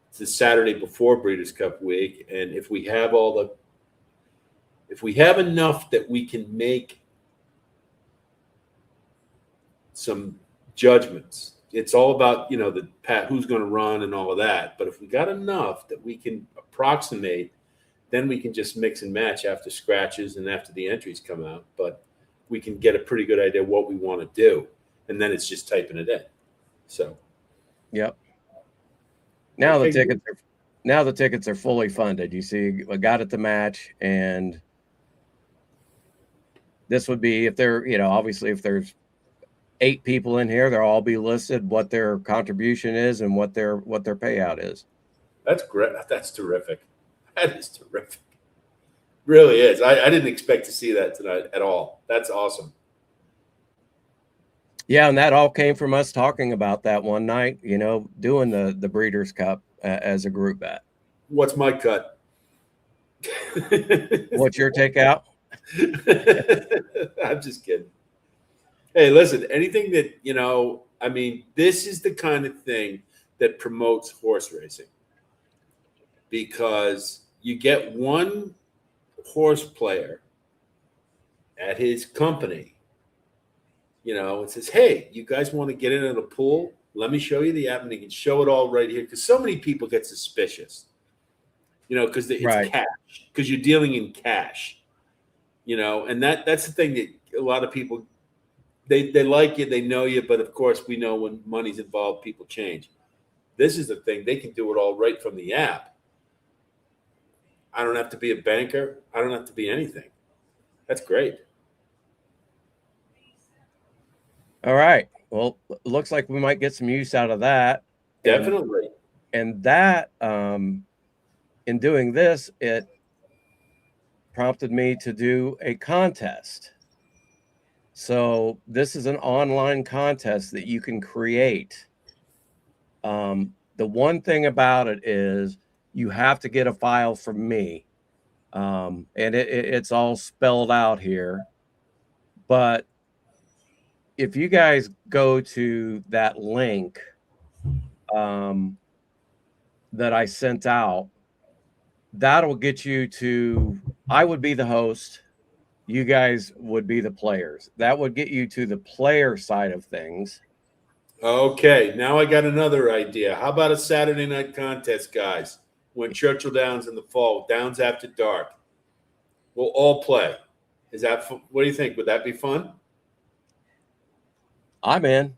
It's the Saturday before Breeders' Cup week, and if we have enough that we can make some judgments. It's all about the who's going to run and all of that. But if we got enough that we can approximate, then we can just mix and match after scratches and after the entries come out. But we can get a pretty good idea what we want to do, and then it's just typing it in. So, yep. Now the tickets are fully funded. You see, I got it to match, and this would be if they're obviously if there's 8 people in here, they'll all be listed what their contribution is and what their payout is. That's great. That's terrific. That is terrific. Really is. I didn't expect to see that tonight at all. That's awesome. Yeah, and that all came from us talking about that one night, doing the Breeders' Cup as a group bet. What's my cut? What's your takeout? I'm just kidding. Hey, listen, anything that, this is the kind of thing that promotes horse racing, because you get one horse player at his company, and says, hey, you guys want to get in a pool? Let me show you the app, and they can show it all right here, because so many people get suspicious, because it's Right. cash, because you're dealing in cash, and that's the thing that a lot of people, they like you, they know you, but of course we know when money's involved, people change. This is the thing. They can do it all right from the app. I don't have to be a banker. I don't have to be anything. That's great. All right. Well, looks like we might get some use out of that. Definitely. And that, in doing this, it prompted me to do a contest. So this is an online contest that you can create. The one thing about it is you have to get a file from me. And it's all spelled out here. But if you guys go to that link that I sent out, that'll get you to, I would be the host. You guys would be the players. That would get you to the player side of things. Okay, now I got another idea. How about a Saturday night contest, guys? When Churchill Downs in the fall, Downs After Dark. We'll all play. Is that what do you think? Would that be fun? I'm in.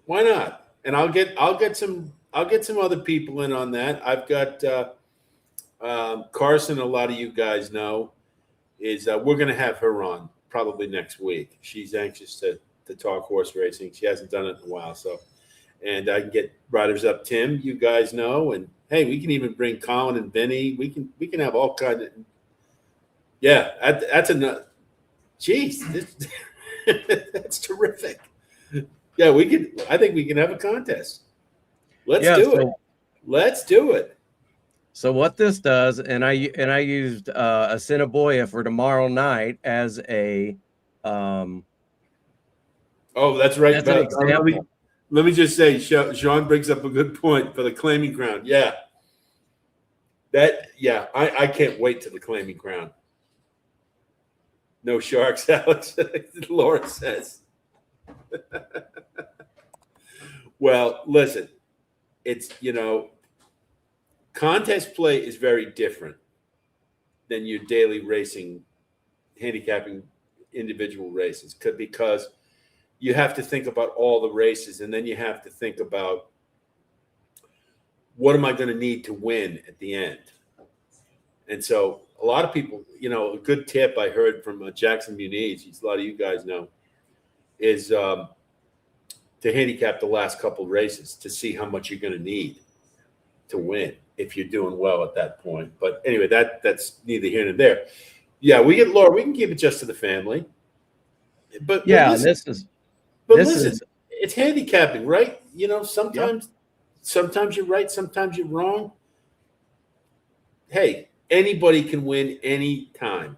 Why not? And I'll get some other people in on that. I've got Carson. A lot of you guys know is we're going to have her on probably next week. She's anxious to talk horse racing. She hasn't done it in a while, so. And I can get Riders Up Tim. You guys know, and hey, we can even bring Colin and Vinny. We can have all kinds of. Yeah, that's enough. Jeez, that's terrific. Yeah, we could. I think we can have a contest. Let's do it. Let's do it. So what this does, and I used Assiniboia for tomorrow night as a. Oh, that's right. That's an example. Let me just say, Sean brings up a good point for the claiming ground. Yeah. I can't wait to the claiming ground. No sharks, Alex. Laura says. Well, listen, it's, contest play is very different than your daily racing, handicapping individual races, because you have to think about all the races, and then you have to think about what am I going to need to win at the end. And so a lot of people, a good tip I heard from Jackson Muniz, a lot of you guys know, is to handicap the last couple races to see how much you're going to need to win if you're doing well at that point. But anyway, that's neither here nor there. Yeah, we get Laura. We can keep it just to the family. But listen, it's handicapping, right? Sometimes you're right, sometimes you're wrong. Hey, anybody can win any time.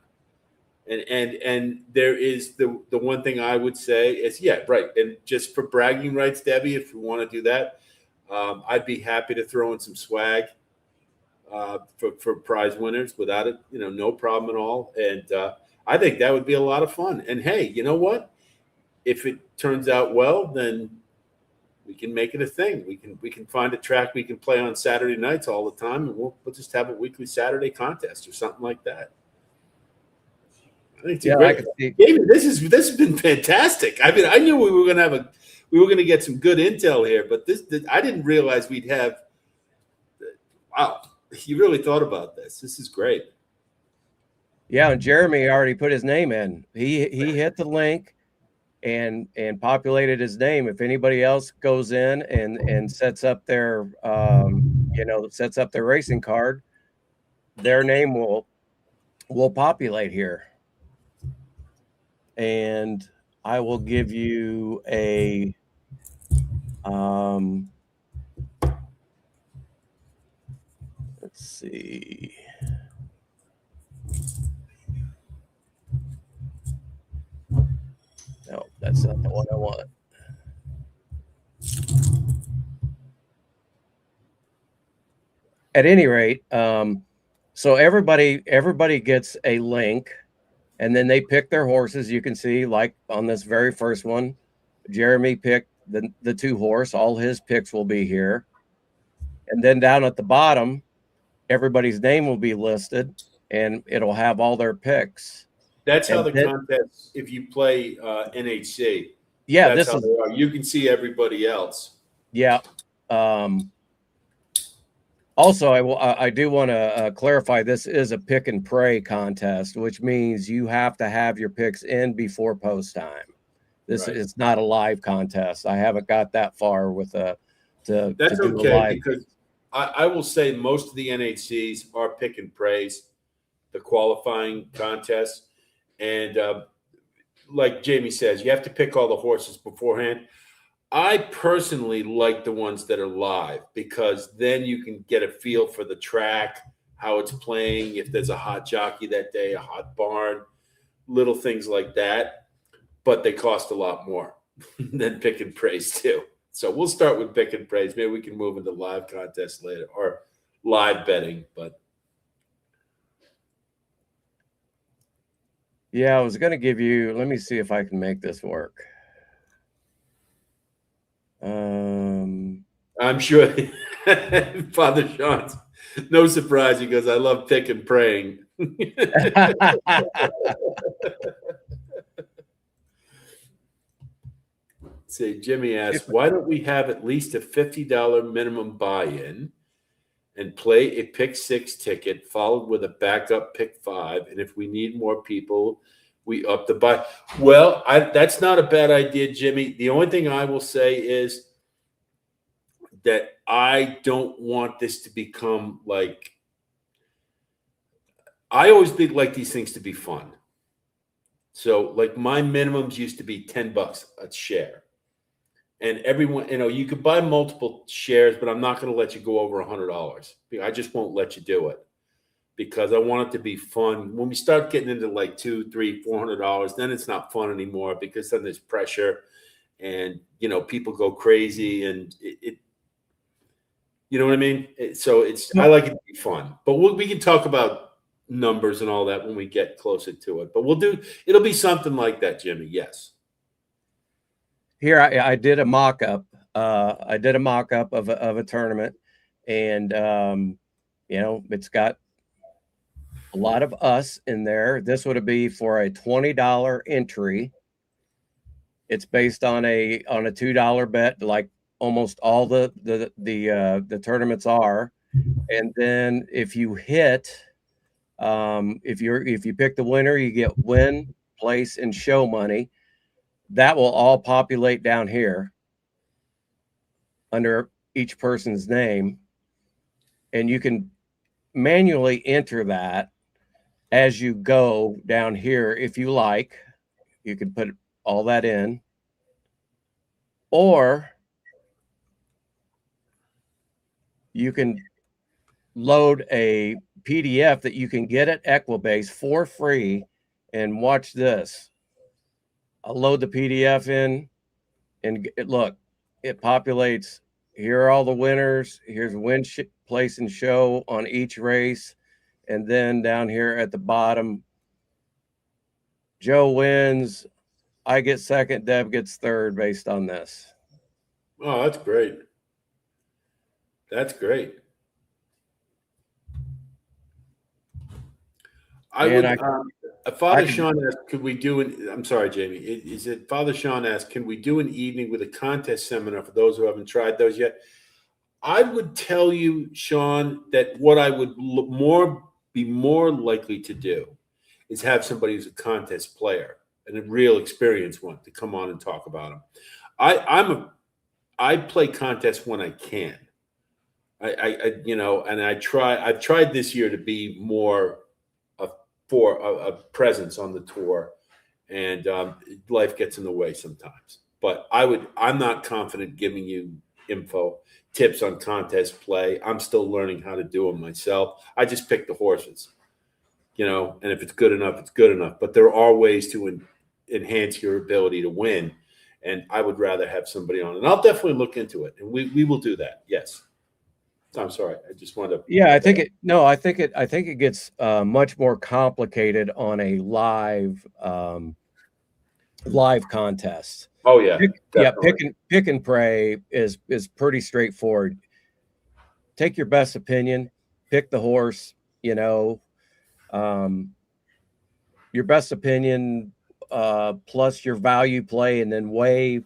And there is the one thing I would say is, yeah, right. And just for bragging rights, Debbie, if you want to do that, I'd be happy to throw in some swag for prize winners without it, no problem at all. And I think that would be a lot of fun. And hey, you know what? If it turns out well, then we can make it a thing. We can find a track we can play on Saturday nights all the time, and we'll just have a weekly Saturday contest or something like that. I think it's great. David, this has been fantastic. I mean, I knew we were going to get some good intel here, but this I didn't realize we'd have. Wow, you really thought about this. This is great. Yeah, and Jeremy already put his name in. He hit the link and populated his name. If anybody else goes in and sets up their sets up their racing card, their name will populate here. And I will give you a let's see. No, that's not the one I want. At any rate, so everybody gets a link, and then they pick their horses. You can see, like on this very first one, Jeremy picked the 2 horse. All his picks will be here. And then down at the bottom, everybody's name will be listed, and it'll have all their picks. That's how the contest, if you play NHC. Yeah, that's how they are. You can see everybody else. Yeah. Also, I do want to clarify, this is a pick and pray contest, which means you have to have your picks in before post time. This is not a live contest. I haven't got that far with that's okay, because I will say most of the NHCs are pick and praise, the qualifying contests. And like Jamie says, you have to pick all the horses beforehand. I personally like the ones that are live, because then you can get a feel for the track, how it's playing, if there's a hot jockey that day, a hot barn, little things like that. but they cost a lot more than pick and praise too. So we'll start with pick and praise. Maybe we can move into live contests later or live betting. But Yeah, I was going to give you, let me see if I can make this work. I'm sure Father Sean's no surprise. He goes, I love pick and praying. Say, Jimmy asks, why don't we have at least a $50 minimum buy-in and play a pick 6 ticket followed with a backup pick 5? And if we need more people, we up the buy. Well, that's not a bad idea, Jimmy. The only thing I will say is that I don't want this to become like, I always like these things to be fun. So like my minimums used to be $10 a share. And everyone, you could buy multiple shares, but I'm not going to let you go over $100. I just won't let you do it because I want it to be fun. When we start getting into like $200, $300, $400, then it's not fun anymore because then there's pressure and, people go crazy and it you know what I mean? I like it to be fun, but we can talk about numbers and all that when we get closer to it, but it'll be something like that, Jimmy. Yes. Here, I did a mock-up. I did a mock-up of a tournament, and it's got a lot of us in there. This would be for a $20 entry. It's based on a $2 bet, like almost all the tournaments are. And then if you hit, if you pick the winner, you get win, place, and show money. That will all populate down here under each person's name. And you can manually enter that as you go down here. If you like, you can put all that in. Or you can load a PDF that you can get at Equibase for free. And watch this. I'll load the PDF in, and look, it populates. Here are all the winners. Here's win, place, and show on each race. And then down here at the bottom, Joe wins. I get second. Deb gets third based on this. Oh, that's great. That's great. Father Sean asked, could we do I'm sorry, Jamie. Is it Father Sean asked, can we do an evening with a contest seminar for those who haven't tried those yet? I would tell you, Sean, that what I would be more likely to do is have somebody who's a contest player and a real experienced one to come on and talk about them. I play contests when I can. I've tried this year to be more for a presence on the tour, and life gets in the way sometimes. But I'm not confident giving you tips on contest play. I'm still learning how to do them myself. I just pick the horses, and if it's good enough, it's good enough. But there are ways to enhance your ability to win, and I would rather have somebody on. And I'll definitely look into it, and we will do that. Yes. I'm sorry. I just wanted to. Yeah, I think it gets much more complicated on a live contest. Oh yeah, pick and pray is pretty straightforward. Take your best opinion, pick the horse. Your best opinion plus your value play, and then weigh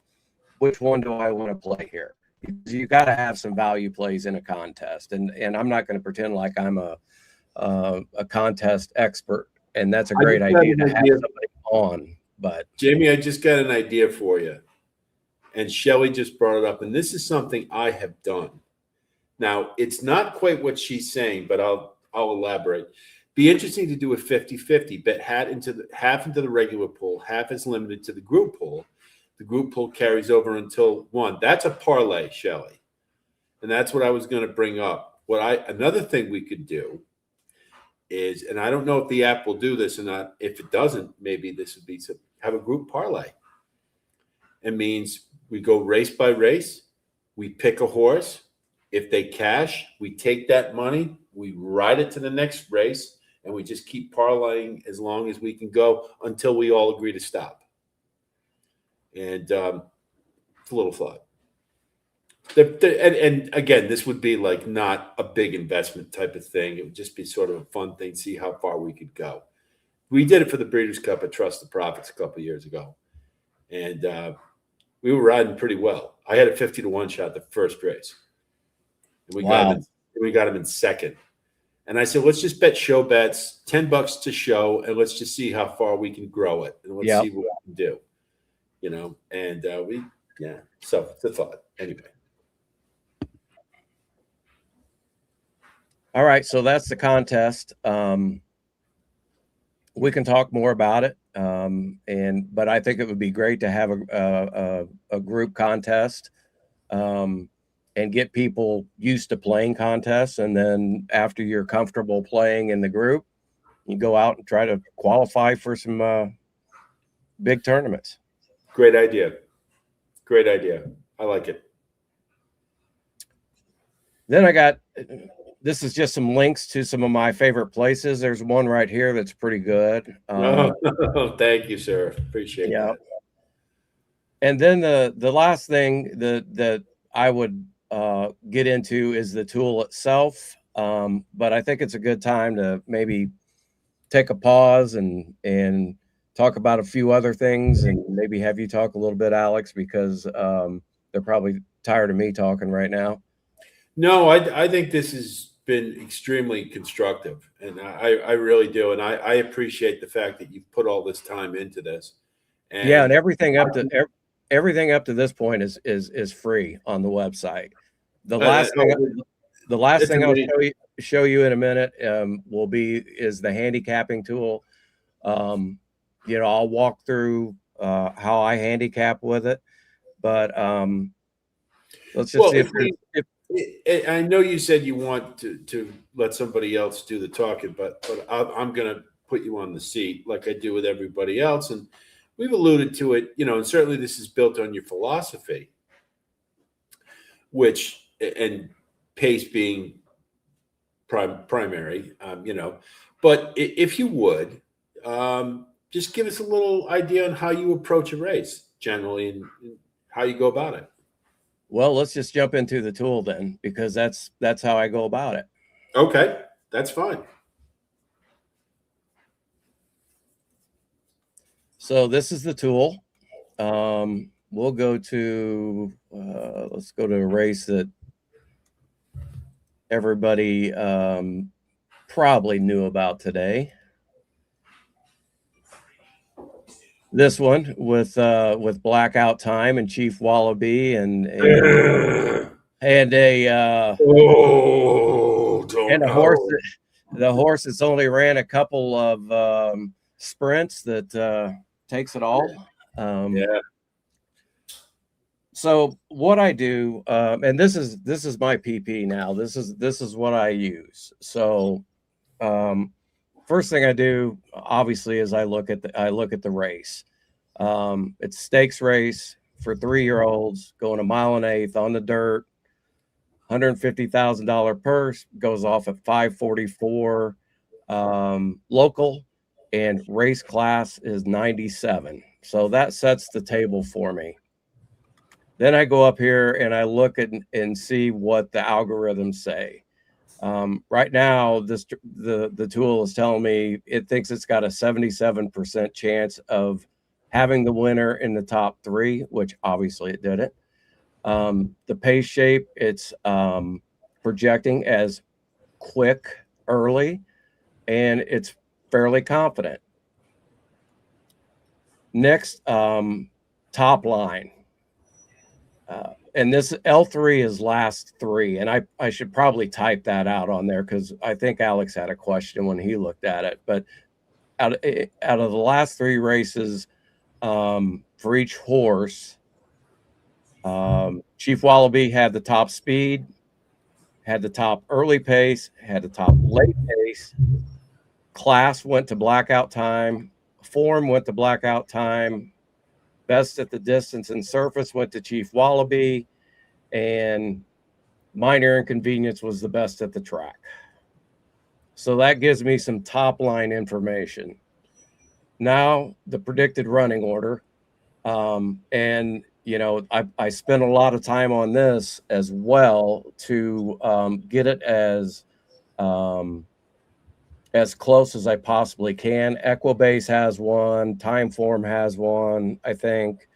which one do I want to play here. You got to have some value plays in a contest, and I'm not going to pretend like I'm a contest expert, and that's a great idea to have somebody on. But Jamie, I just got an idea for you, and Shelley just brought it up, and this is something I have done. Now, it's not quite what she's saying, but I'll elaborate. Be interesting to do a 50-50, bet half into the regular pool, half is limited to the group pool. The group pool carries over until 1. That's a parlay, Shelley. And that's what I was going to bring up. Another thing we could do is, and I don't know if the app will do this or not. If it doesn't, maybe this would be have a group parlay. It means we go race by race. We pick a horse. If they cash, we take that money, we ride it to the next race, and we just keep parlaying as long as we can go until we all agree to stop. And it's a little thought. And again, this would be like not a big investment type of thing. It would just be sort of a fun thing, see how far we could go. We did it for the Breeders' Cup at Trust the Profits a couple of years ago, and we were riding pretty well. I had a 50-1 shot the first race, and we got him in second. And I said, let's just bet show bets, $10 to show, and let's just see how far we can grow it, and let's see what we can do. And so it's a thought anyway. All right, so that's the contest. We can talk more about it, but I think it would be great to have a group contest, and get people used to playing contests. And then after you're comfortable playing in the group, you go out and try to qualify for some big tournaments. Great idea. Great idea. I like it. Then this is just some links to some of my favorite places. There's one right here that's pretty good. Thank you, sir. Appreciate that. And then the last thing that I would get into is the tool itself. But I think it's a good time to maybe take a pause and talk about a few other things, and maybe have you talk a little bit, Alex, because they're probably tired of me talking right now. No, I think this has been extremely constructive, and I really do. And I appreciate the fact that you've put all this time into this. And everything up to this point is free on the website. The last thing I'll show you in a minute is the handicapping tool. I'll walk through how I handicap with it, but let's just see if I know you said you want to let somebody else do the talking, but I'm going to put you on the seat like I do with everybody else. And we've alluded to it, and certainly this is built on your philosophy, and pace being primary, but if you would, just give us a little idea on how you approach a race generally and how you go about it. Well, let's just jump into the tool then, because that's how I go about it. Okay, that's fine. So this is the tool. We'll go to let's go to a race that everybody probably knew about today. This one with Blackout Time and Chief Wallaby and a horse. The horse that's only ran a couple of sprints that takes it all. So what I do, and this is my PP now. This is what I use. So first thing I do, obviously, is I look at the race. It's a stakes race for 3-year-olds going 1 1/8 on the dirt. $150,000 purse, goes off at 544 local, and race class is 97. So that sets the table for me. Then I go up here and I look at and see what the algorithms say. Right now, the tool is telling me it thinks it's got a 77% chance of having the winner in the top 3, which obviously it didn't. The pace shape, it's projecting as quick early, and it's fairly confident. Next, top line. And this L3 is last 3, and I should probably type that out on there because I think Alex had a question when he looked at it. But out of the last 3 races, for each horse, Chief Wallaby had the top speed, had the top early pace, had the top late pace. Class went to Blackout Time. Form went to Blackout Time. Best at the distance and surface went to Chief Wallaby, and minor inconvenience was the best at the track. So that gives me some top line information. Now the predicted running order. And I spent a lot of time on this as well to get it as close as I possibly can. Equibase has one, Timeform has one, I think.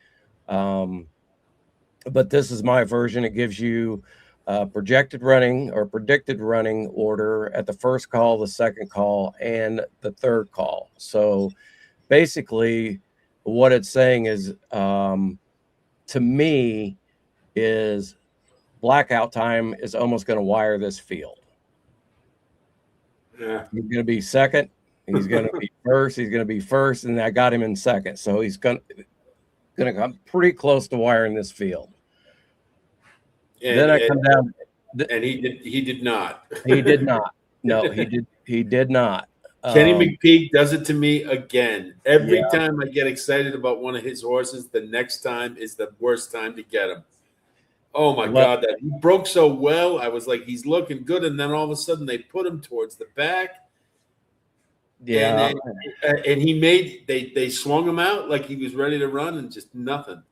But this is my version. It gives you projected running or predicted running order at the first call, the second call, and the third call. So basically, what it's saying is, to me, is blackout time is almost going to wire this field. Yeah. He's going to be second. He's going to be first. He's going to be first, and I got him in second. So he's going to come pretty close to wiring this field. Then I come down, and he did not. He did not. No, he did not. Kenny McPeak does it to me again. Every Yeah. time I get excited about one of his horses, the next time is the worst time to get him. Oh my God, that he broke so well. I was like, he's looking good, and then all of a sudden they put him towards the back. Yeah, and he made they swung him out like he was ready to run, and just nothing.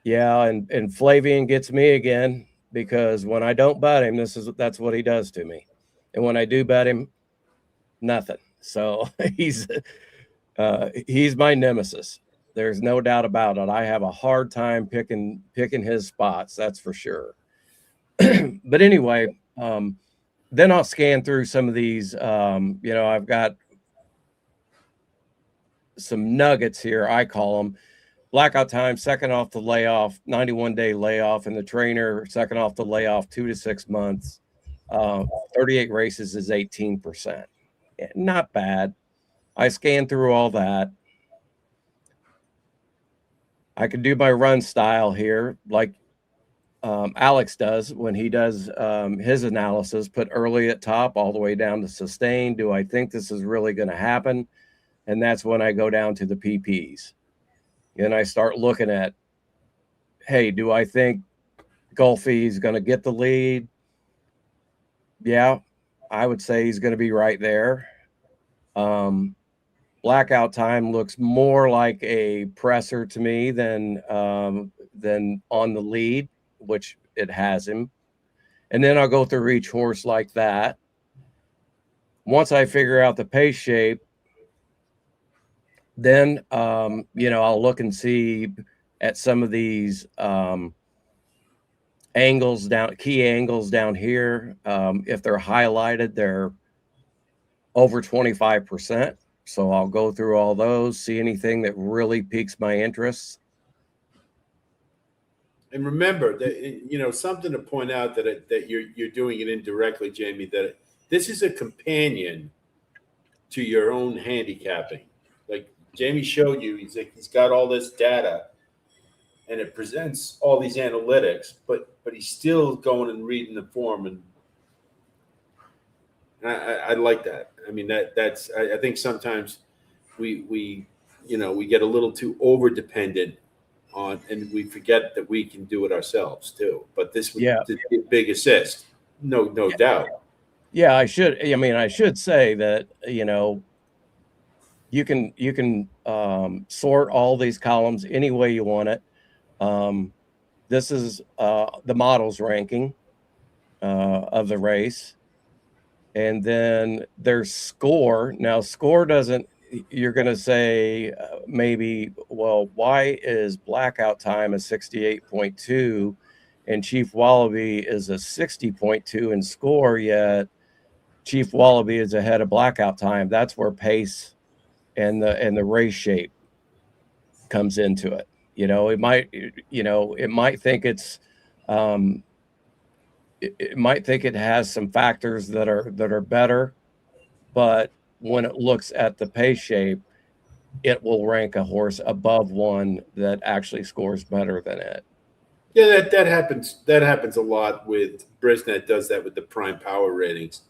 Yeah, and Flavian gets me again because when I don't bet him, that's what he does to me, and when I do bet him, nothing. So he's my nemesis. There's no doubt about it. I have a hard time picking his spots, that's for sure. But anyway, then I'll scan through some of these. I've got some nuggets here, I call them. Blackout time, second off the layoff, 91-day layoff, and the trainer, second off the layoff, 2 to 6 months. 38 races is 18%. Not bad. I scanned through all that. I could do my run style here, like Alex does when he does his analysis, put early at top all the way down to sustain. Do I think this is really going to happen? And that's when I go down to the PPs. And I start looking at, hey, do I think Golfy's going to get the lead? Yeah, I would say he's going to be right there. Blackout time looks more like a presser to me than on the lead, which it has him. And then I'll go through each horse like that. Once I figure out the pace shape, then I'll look and see at some of these angles key angles down here. If they're highlighted, they're over 25%. So I'll go through all those, see anything that really piques my interest. And remember that something to point out that you're doing it indirectly, Jamie. That this is a companion to your own handicapping. Like Jamie showed you, he's got all this data, and it presents all these analytics, but he's still going and reading the form, and I like that. I mean that's I think sometimes we get a little too over dependent on, and we forget that we can do it ourselves too. But this would be a big assist, no doubt. Yeah, I should say that you can sort all these columns any way you want it. This is the models ranking of the race. And then there's score. Now, score doesn't, you're going to say maybe, well, why is blackout time a 68.2 and Chief Wallaby is a 60.2 in score, yet Chief Wallaby is ahead of blackout time? That's where pace and the race shape comes into it. It might think it might think it has some factors that are better, but when it looks at the pace shape, it will rank a horse above one that actually scores better than it. Yeah, that happens. That happens a lot with Brisnet. Does that with the prime power ratings,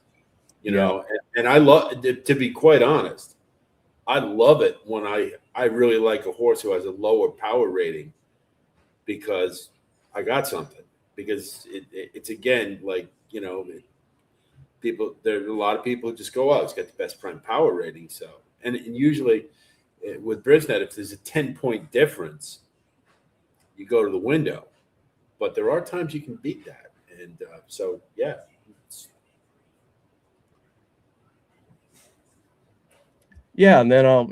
and I love, to be quite honest, I love it when I I really like a horse who has a lower power rating because I got something. Because it's again like people. There are a lot of people who just go, "Oh, it's got the best prime power rating." So and usually with Brisnet, if there's a 10-point difference, you go to the window. But there are times you can beat that, and so yeah. Yeah, and then I'll,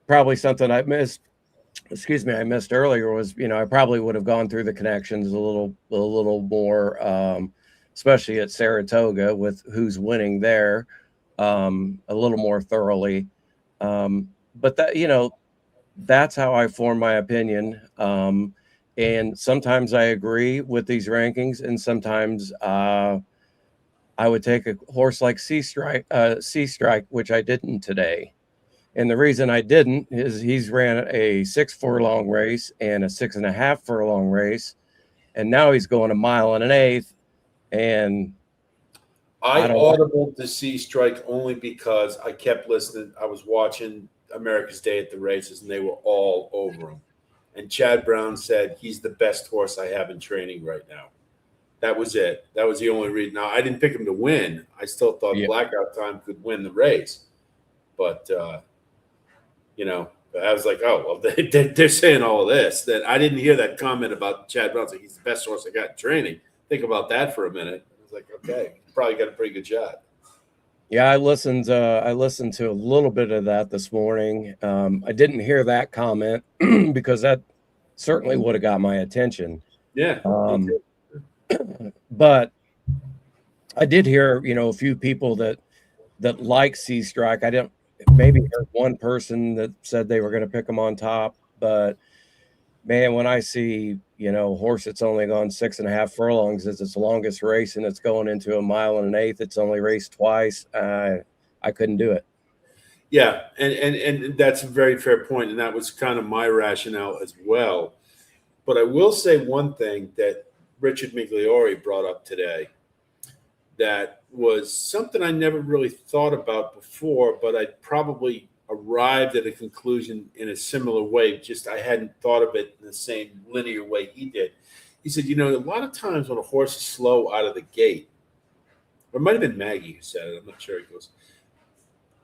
probably something I missed. Excuse me, I missed earlier was, I probably would have gone through the connections a little more, especially at Saratoga with who's winning there, a little more thoroughly. But that, that's how I form my opinion. And sometimes I agree with these rankings, and sometimes I would take a horse like Sea Strike, which I didn't today. And the reason I didn't is he's ran a 6 furlong race and a 6.5 furlong race, and now he's going a mile and an eighth. And I I don't like. audibled to see Strike only because I kept listening. I was watching America's Day at the races, and they were all over him. And Chad Brown said he's the best horse I have in training right now. That was it. That was the only reason. Now I didn't pick him to win. I still thought Yeah, Blackout Time could win the race, but I was like, oh well, they're saying all of this. That I didn't hear that comment about Chad Brown. Like he's the best horse I got in training. Think about that for a minute. I was like, okay, probably got a pretty good shot. yeah. I listened to a little bit of that this morning. I didn't hear that comment because that certainly would have got my attention. Yeah, me Um, too. but I did hear, a few people that like Sea Strike. I didn't maybe heard one person that said they were going to pick him on top, but man, when I see, a horse that's only gone 6.5 furlongs as its longest race and it's going into a mile and an eighth, it's only raced twice. I couldn't do it. Yeah, and that's a very fair point, and that was kind of my rationale as well. But I will say one thing that Richard Migliori brought up today that was something I never really thought about before, but I probably arrived at a conclusion in a similar way. Just I hadn't thought of it in the same linear way he did. He said, a lot of times when a horse is slow out of the gate, or it might have been Maggie who said it, I'm not sure. He goes,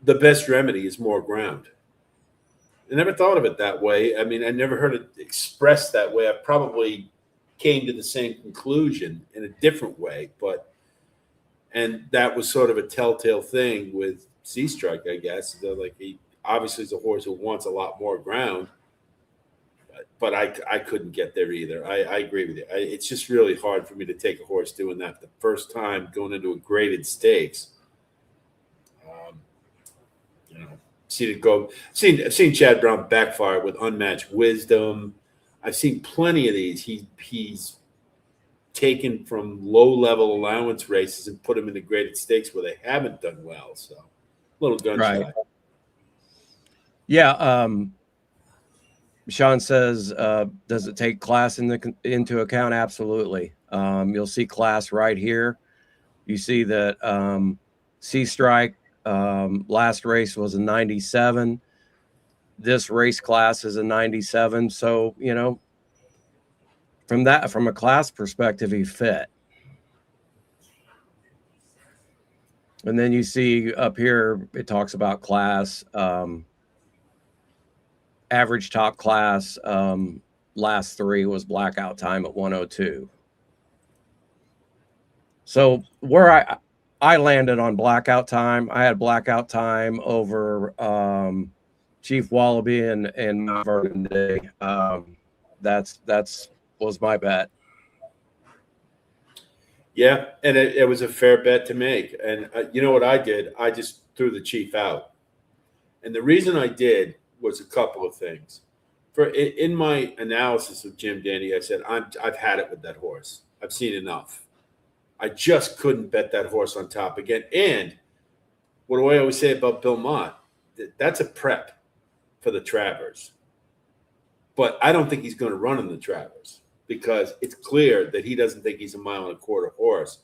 the best remedy is more ground. I never thought of it that way. I mean, I never heard it expressed that way. I probably came to the same conclusion in a different way, and that was sort of a telltale thing with Sea Strike, I guess. Like he obviously is a horse who wants a lot more ground, but I couldn't get there either. I agree with you. It's just really hard for me to take a horse doing that the first time going into a graded stakes. Um, you know, seen it go. I've seen Chad Brown backfire with unmatched wisdom. I've seen plenty of these. He's taken from low level allowance races and put them into graded stakes where they haven't done well. So a little gun Right. shy. Yeah. Sean says, does it take class into account? Absolutely. You'll see class right here. You see that Sea Strike last race was a 97. This race class is a 97. So, from a class perspective, he fit. And then you see up here, it talks about class, average top class. Last three was Blackout Time at 102. So where I landed on Blackout Time, I had Blackout Time over Chief Wallaby and Mount Vernon Day. That's was my bet. Yeah, and it was a fair bet to make. And you know what I did? I just threw the chief out. And the reason I did was a couple of things. In my analysis of Jim Dandy, I said I've had it with that horse. I've seen enough. I just couldn't bet that horse on top again. And what do I always say about Bill Mott? That's a prep for the Travers. But I don't think he's going to run in the Travers because it's clear that he doesn't think he's a mile and a quarter horse.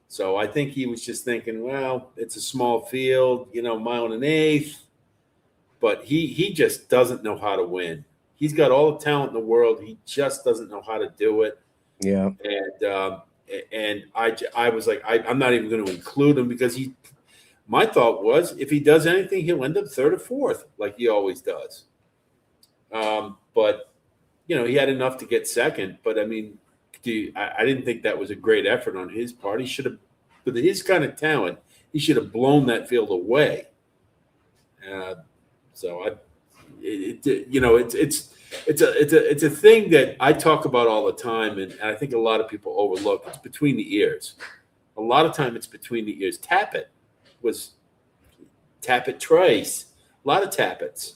So I think he was just thinking, well, it's a small field, mile and an eighth. but he just doesn't know how to win. He's got all the talent in the world. He just doesn't know how to do it. Yeah. And I was like, I'm not even going to include him because my thought was if he does anything, he'll end up third or fourth like he always does. But he had enough to get second. But I mean, I didn't think that was a great effort on his part. He should have, with his kind of talent, he should have blown that field away. So it's a thing that I talk about all the time, and I think a lot of people overlook. It's between the ears. A lot of time, it's between the ears. Tap it twice. A lot of tappets.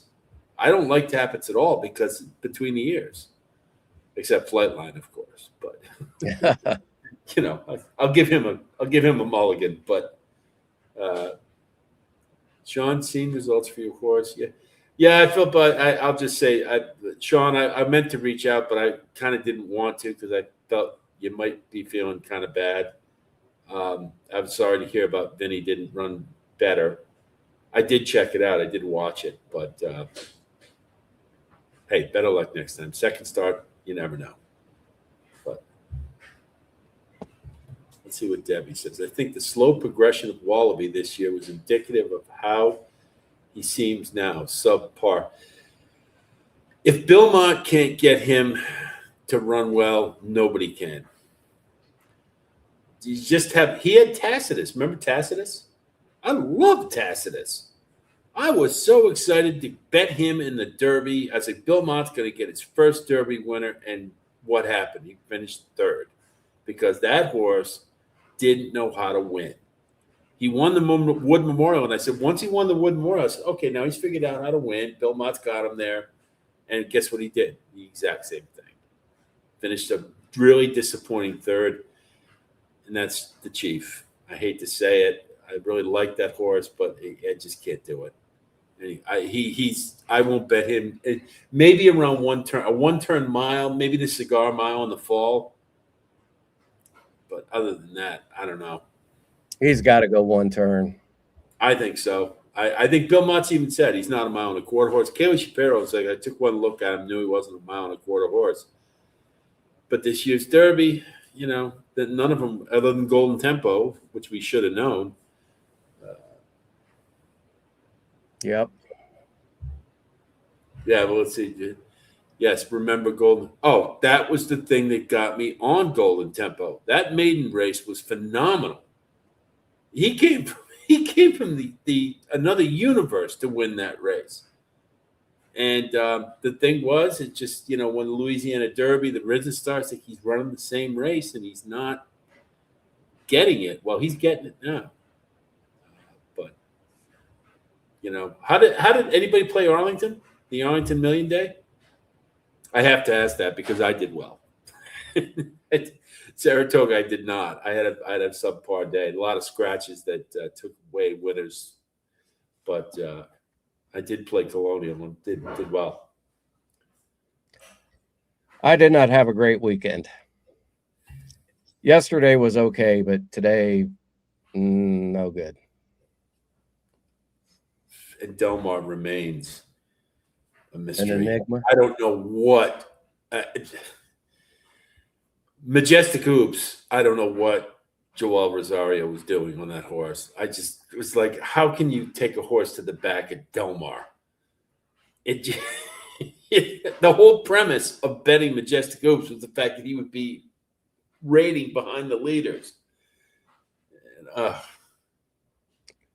I don't like tappets at all because it's between the ears, except Flightline, of course. But I'll give him a mulligan. But Sean, seeing results for your horse, yeah. I felt, but I'll just say, Sean, I meant to reach out, but I kind of didn't want to because I felt you might be feeling kind of bad. I'm sorry to hear about Vinny didn't run better. I did check it out. I did watch it, but hey, better luck next time. Second start, you never know. But let's see what Debbie says. I think the slow progression of Wallaby this year was indicative of how he seems now, subpar. If Belmont can't get him to run well, nobody can. He had Tacitus. Remember Tacitus? I love Tacitus. I was so excited to bet him in the Derby. I was like, Belmont's going to get his first Derby winner. And what happened? He finished third because that horse didn't know how to win. He won the Wood Memorial. And I said, once he won the Wood Memorial, I said, okay, now he's figured out how to win. Belmont's got him there. And guess what he did? The exact same thing. Finished a really disappointing third. And that's the Chief. I hate to say it. I really like that horse, but I just can't do it. I won't bet him. Maybe around a one-turn mile, maybe the Cigar Mile in the fall. But other than that, I don't know. He's got to go one turn. I think so. I think Bill Motz even said he's not a mile and a quarter horse. Kaylee Shapiro was like, I took one look at him, knew he wasn't a mile and a quarter horse. But this year's Derby, that none of them, other than Golden Tempo, which we should have known. Yep. Yeah, well, let's see. Yes, remember Golden. Oh, that was the thing that got me on Golden Tempo. That maiden race was phenomenal. He came from the another universe to win that race. And the thing was, it just, when the Louisiana Derby, the RZA starts, like he's running the same race and he's not getting it. Well, he's getting it now. But, how did anybody play Arlington? The Arlington Million Day? I have to ask that because I did well. Saratoga, I did not. I had a subpar day. A lot of scratches that took away winners. But I did play Colonial and did well. I did not have a great weekend. Yesterday was okay, but today, no good. And Delmar remains a mystery. An enigma. I don't know what. Majestic Oops. I don't know what Joel Rosario was doing on that horse. It was like, how can you take a horse to the back at Delmar? The whole premise of betting Majestic Oops was the fact that he would be rating behind the leaders. And,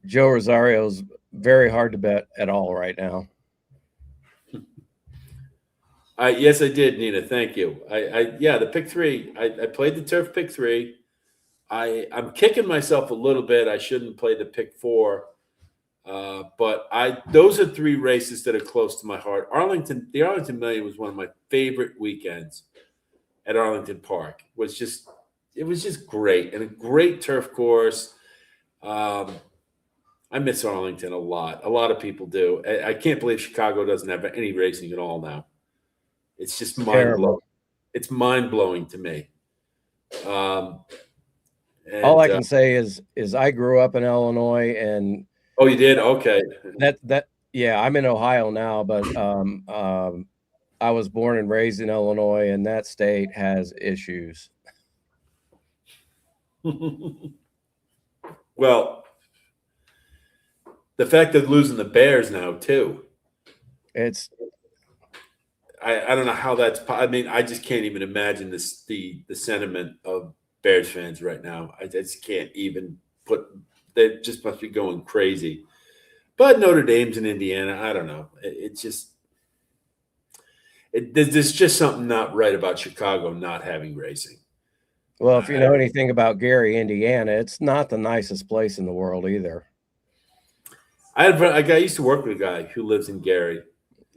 Joe Rosario's very hard to bet at all right now. Yes, I did, Nina. Thank you. The pick three. I played the turf pick three. I'm kicking myself a little bit. I shouldn't play the pick four. But those are three races that are close to my heart. The Arlington Million was one of my favorite weekends at Arlington Park. It was just great and a great turf course. I miss Arlington a lot. A lot of people do. I can't believe Chicago doesn't have any racing at all now. It's just mind-blowing. It's mind-blowing to me. All I can say is I grew up in Illinois, and oh, you did? Okay. Yeah, I'm in Ohio now, but I was born and raised in Illinois, and that state has issues. Well, the fact that losing the Bears now too. It's I don't know how that's. I mean, I just can't even imagine this the sentiment of Bears fans right now. I just can't even put. They just must be going crazy. But Notre Dame's in Indiana. I don't know. It's just there's just something not right about Chicago not having racing. well, if you I, know anything about Gary, Indiana, it's not the nicest place in the world either. I used to work with a guy who lives in Gary,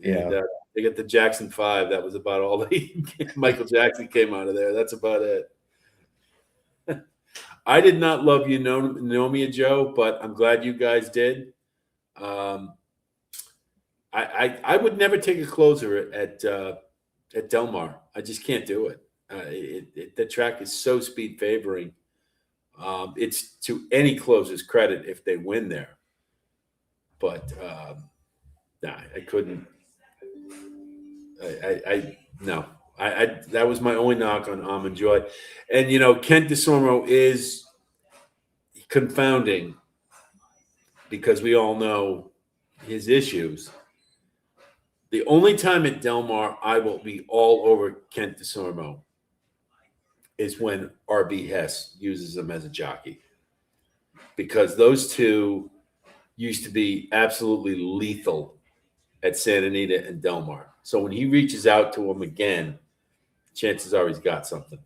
and Yeah. they got the Jackson Five. That was about all they. Michael Jackson came out of there. That's about it. I did not love you, know me, Joe, but I'm glad you guys did. Um, I would never take a closer at Del Mar. I just can't do it. The track is so speed favoring. It's to any closer's credit if they win there, but nah, I couldn't. I no. I that was my only knock on Almond Joy, and Kent DeSormo is confounding because we all know his issues. The only time at Del Mar I will be all over Kent DeSormo is when RB Hess uses him as a jockey, because those two used to be absolutely lethal at Santa Anita and Del Mar. So when he reaches out to him again, chances are he's got something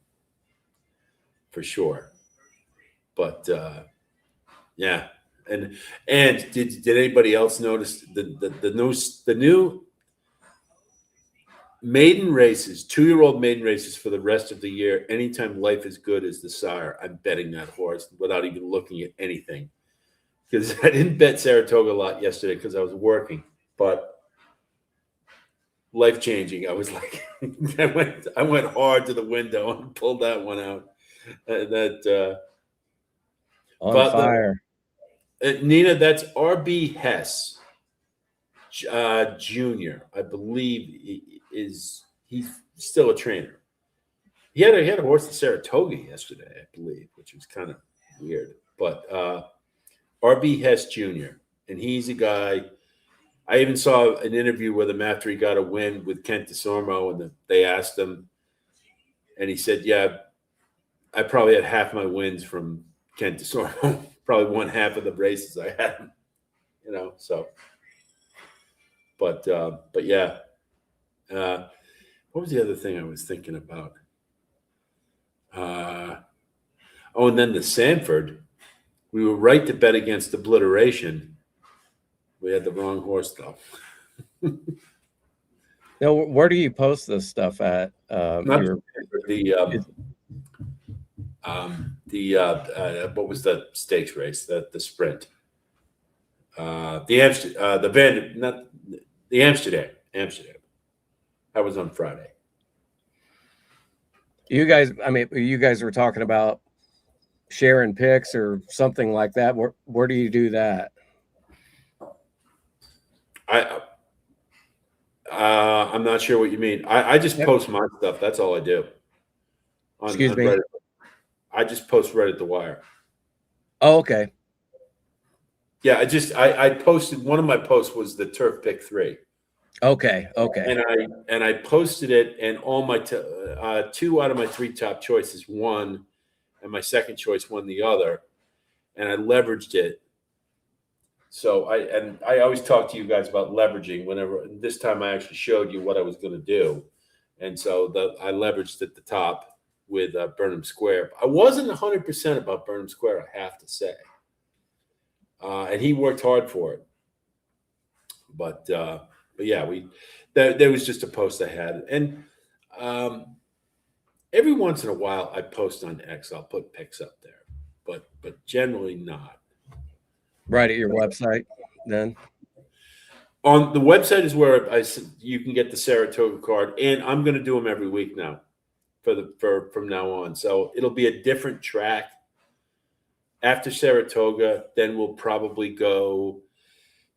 for sure. But yeah, and did anybody else notice the new maiden races, 2-year-old maiden races for the rest of the year? Anytime Life is Good is the sire, I'm betting that horse without even looking at anything, because I didn't bet Saratoga a lot yesterday because I was working, but life changing. I was like, I went hard to the window and pulled that one out. On But fire. Nina, that's RB Hess Jr. I believe he's still a trainer. He had a horse at Saratoga yesterday, I believe, which was kind of weird. But RB Hess Jr. and he's a guy. I even saw an interview with him after he got a win with Kent DeSormo, and they asked him, and he said, "Yeah, I probably had half my wins from Kent DeSormo. Probably won half of the races I had, So, but yeah. What was the other thing I was thinking about? And then the Sanford. We were right to bet against obliteration. We had the wrong horse, though. Now, where do you post this stuff at? Not Your the what was the stakes race? The sprint. The Amsterdam. That was on Friday. you guys, I mean, you guys were talking about sharing picks or something like that. Where do you do that? I'm not sure what you mean. I just Yep. post my stuff. That's all I do. Excuse On me. Reddit. I just post right at the wire. Oh, okay. Yeah, I posted, one of my posts was the turf pick 3. Okay. And I posted it, and all my 2 out of my 3 top choices won, and my second choice won the other, and I leveraged it. So I always talk to you guys about leveraging whenever. This time I actually showed you what I was going to do, and so I leveraged at the top with Burnham Square. I wasn't 100% about Burnham Square, I have to say, and he worked hard for it. But yeah, there was just a post I had, and every once in a while I post on X. I'll put pics up there, but generally not. Right at your website, then. On the website is where you can get the Saratoga card, and I'm going to do them every week now, from now on. So it'll be a different track after Saratoga. Then we'll probably go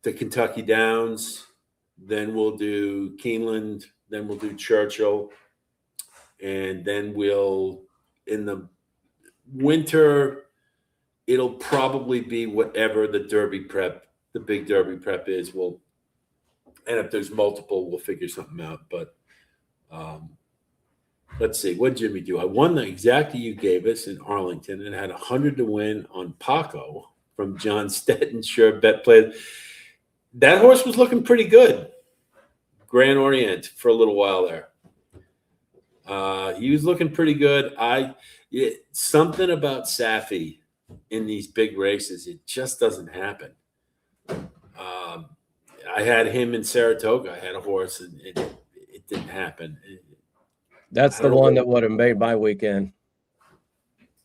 the Kentucky Downs, then we'll do Keeneland, then we'll do Churchill, and then we'll in the winter it'll probably be whatever the Derby prep, the big Derby prep is. And if there's multiple, we'll figure something out. But um, let's see, what did Jimmy do? I won the exacta you gave us in Arlington and had 100 to win on Paco from John Stetton. Sure bet play. That horse was looking pretty good. Grand Orient for a little while there. He was looking pretty good. Something about Safi in these big races, it just doesn't happen. I had him in Saratoga. I had a horse, and it didn't happen. That's the one that would have made my weekend.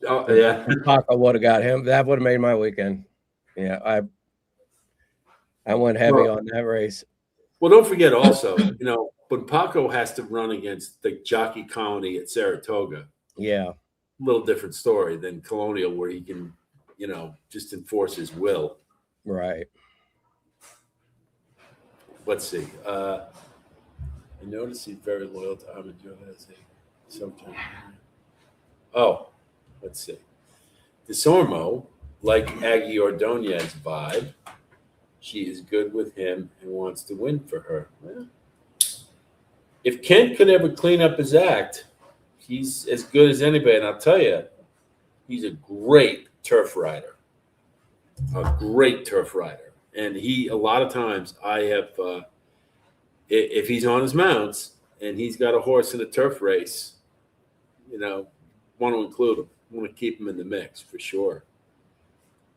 Oh, yeah. Paco would have got him. That would have made my weekend. Yeah, I went heavy on that race. Well, don't forget also, when Paco has to run against the jockey colony at Saratoga, yeah, a little different story than Colonial, where he can, just enforce his will. Right. Let's see. I notice he's very loyal to Amador. Sometimes. Oh, let's see. DeSormo, like Aggie Ordonez vibe, she is good with him and wants to win for her. Well, if Kent could ever clean up his act, he's as good as anybody. And I'll tell you, he's a great turf rider. A great turf rider. And a lot of times I have, if he's on his mounts and he's got a horse in a turf race, want to include him. Want to keep him in the mix for sure.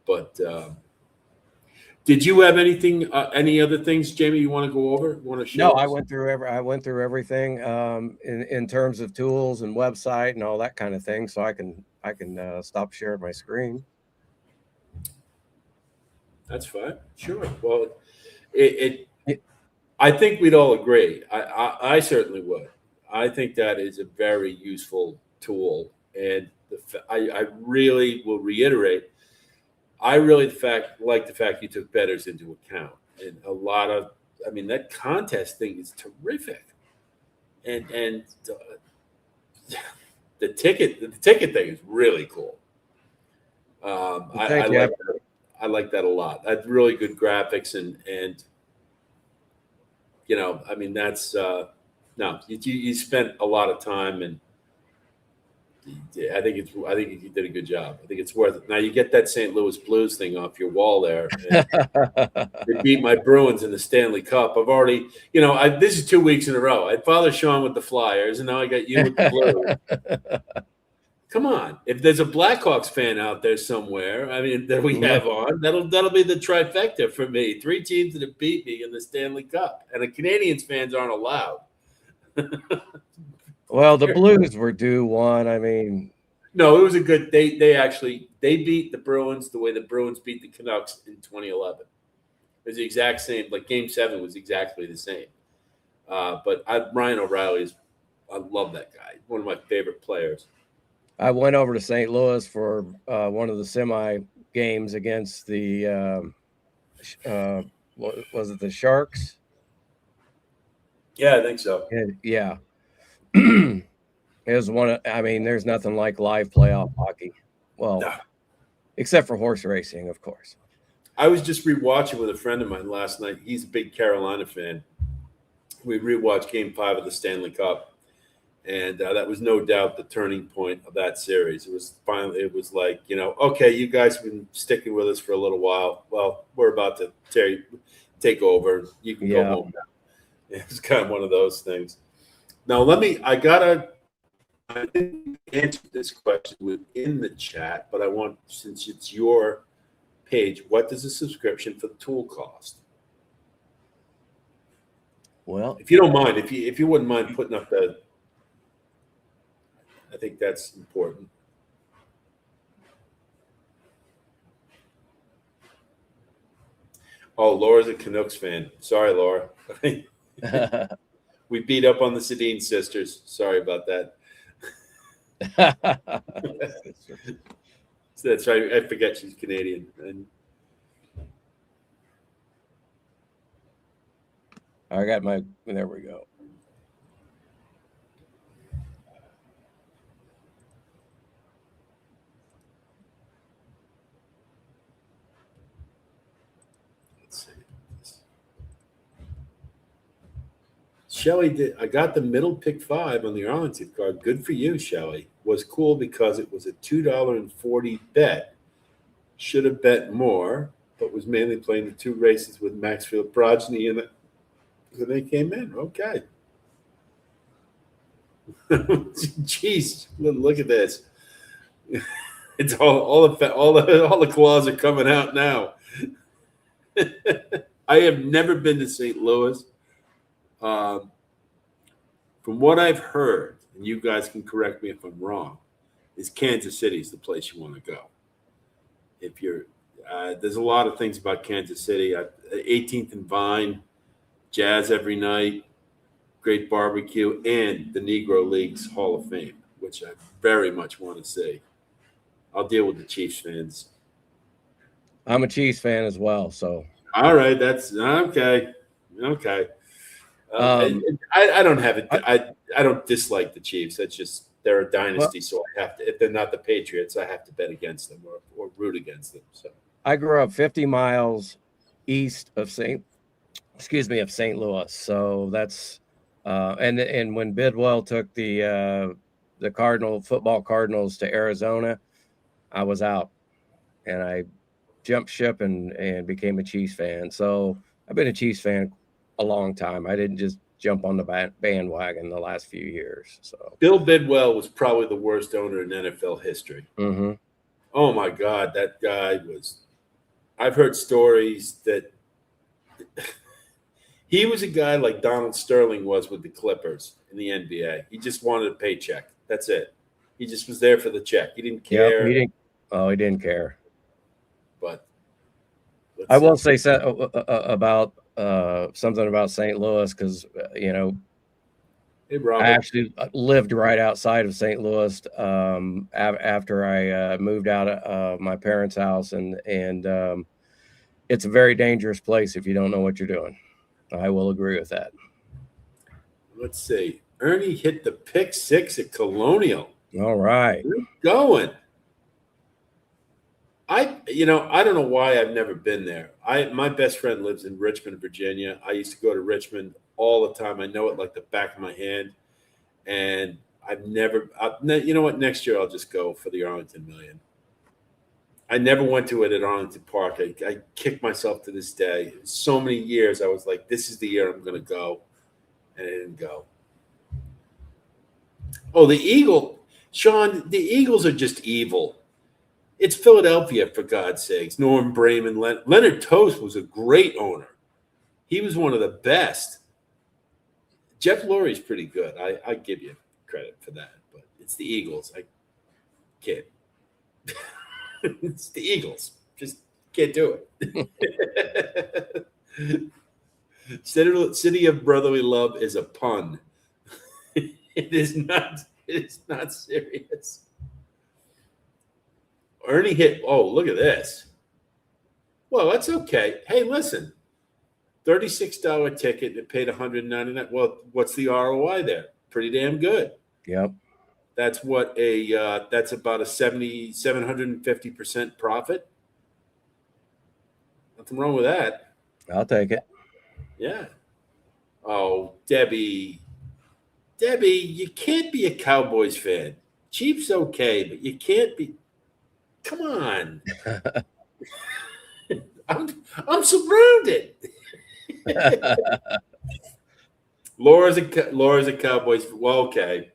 But did you have anything, any other things, Jamie, you want to go over? Want to show? No, I went through everything in terms of tools and website and all that kind of thing. So I can stop sharing my screen. That's fine. Sure. Well, I think we'd all agree. I certainly would. I think that is a very useful tool, and I really will reiterate. I really like the fact you took bettors into account, and a lot of. I mean, that contest thing is terrific, and the ticket thing is really cool. I like that a lot. That's really good graphics and I mean that's no, you spent a lot of time, and I think you did a good job. I think it's worth it. Now you get that St. Louis Blues thing off your wall there. They beat my Bruins in the Stanley Cup. I've already, this is 2 weeks in a row. I had Father Sean with the Flyers, and now I got you with the Blues. Come on. If there's a Blackhawks fan out there somewhere, I mean, that we have on, that'll be the trifecta for me. 3 teams that have beat me in the Stanley Cup. And the Canadians fans aren't allowed. Well, the Blues were due one. I mean, no, it was a good. They beat the Bruins the way the Bruins beat the Canucks in 2011. It was the exact same. Like Game 7 was exactly the same. But Ryan O'Reilly I love that guy. One of my favorite players. I went over to St. Louis for one of the semi games against the was it the Sharks? Yeah, I think so. Yeah. It was I mean, there's nothing like live playoff hockey. Well, no. Except for horse racing, of course. I was just rewatching with a friend of mine last night. He's a big Carolina fan. We rewatched Game 5 of the Stanley Cup. And that was no doubt the turning point of that series. It was like, okay, you guys have been sticking with us for a little while. Well, we're about to take over. You can go home now. It's kind of one of those things. Now, I didn't answer this question within the chat, but since it's your page, what does a subscription for the tool cost? Well, if you don't mind, if you wouldn't mind putting up I think that's important. Oh, Laura's a Canucks fan. Sorry, Laura. We beat up on the Sedin sisters. Sorry about that. That's right. I forget she's Canadian. And I got my. There we go. Let's see. Shelly did. I got the middle pick 5 on the Arlington card. Good for you, Shelly. Was cool because it was a $2.40 bet. Should have bet more, but was mainly playing the 2 races with Maxfield Progeny in it. So they came in. Okay. Jeez, look at this. It's all the claws are coming out now. I have never been to St. Louis. From what I've heard, and you guys can correct me if I'm wrong, is Kansas City is the place you want to go. If you're, there's a lot of things about Kansas City. 18th and Vine, jazz every night, great barbecue, and the Negro Leagues Hall of Fame, which I very much want to see. I'll deal with the Chiefs fans. I'm a Chiefs fan as well, so. All right, that's okay. Okay. I don't have it. I don't dislike the Chiefs. That's just they're a dynasty, so I have to. If they're not the Patriots, I have to bet against them or root against them. So I grew up 50 miles east of St. Louis, so that's and when Bidwell took the football Cardinals to Arizona, I was out, and I jumped ship and became a Chiefs fan. So I've been a Chiefs fan a long time. I didn't just jump on the bandwagon the last few years. So Bill Bidwell was probably the worst owner in NFL history. Mm-hmm. Oh my God, that guy was. I've heard stories that he was a guy like Donald Sterling was with the Clippers in the NBA. He just wanted a paycheck. That's it. He just was there for the check. He didn't care. Yep, he didn't care. But I will say about something about St. Louis because hey, I actually lived right outside of St. Louis after I moved out of my parents' house, and it's a very dangerous place if you don't know what you're doing. I will agree with that. Let's see. Ernie hit the pick 6 at Colonial. All right. Where you going? I don't know why I've never been there. My best friend lives in Richmond, Virginia. I used to go to Richmond all the time. I know it like the back of my hand. And you know what? Next year I'll just go for the Arlington Million. I never went to it at Arlington Park. I kick myself to this day. So many years I was like, this is the year I'm going to go. And I didn't go. Oh, Sean, the Eagles are just evil. It's Philadelphia, for God's sakes. Norm Brayman. Leonard Toast was a great owner. He was one of the best. Jeff Lurie's pretty good. I give you credit for that. But it's the Eagles. I can't. It's the Eagles. Just can't do it. City of Brotherly Love is a pun. It is not. It's not serious. Ernie hit. Oh, look at this. Well, that's okay. Hey, listen. $36 ticket and it paid $199. Well, what's the ROI there? Pretty damn good. Yep. That's about a 750% profit. Nothing wrong with that. I'll take it. Yeah. Oh, Debbie, you can't be a Cowboys fan. Chiefs okay, but you can't be. Come on. I'm surrounded. Laura's a Cowboys. Well, okay.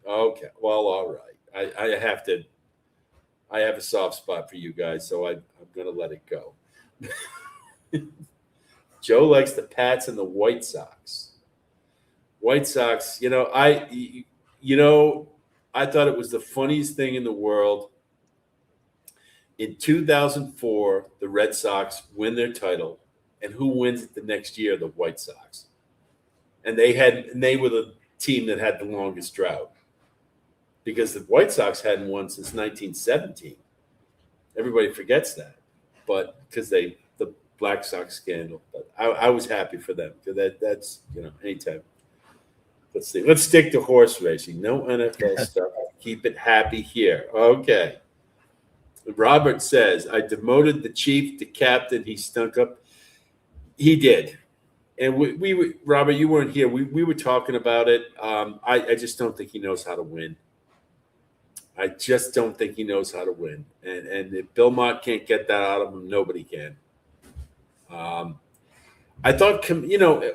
Well, all right. I have to. I have a soft spot for you guys, so I'm going to let it go. Joe likes the Pats and the White Sox. White Sox, I thought it was the funniest thing in the world. In 2004, the Red Sox win their title, and who wins it the next year? The White Sox. And they were the team that had the longest drought because the White Sox hadn't won since 1917. Everybody forgets that, but because the Black Sox scandal. But I was happy for them because that's anytime. Let's see. Let's stick to horse racing. No NFL stuff. Keep it happy here. Okay. Robert says, I demoted the chief to captain. He stunk up. He did. And we Robert, you weren't here. We were talking about it. I just don't think he knows how to win. I just don't think he knows how to win. And if Bill Mott can't get that out of him, nobody can. I thought,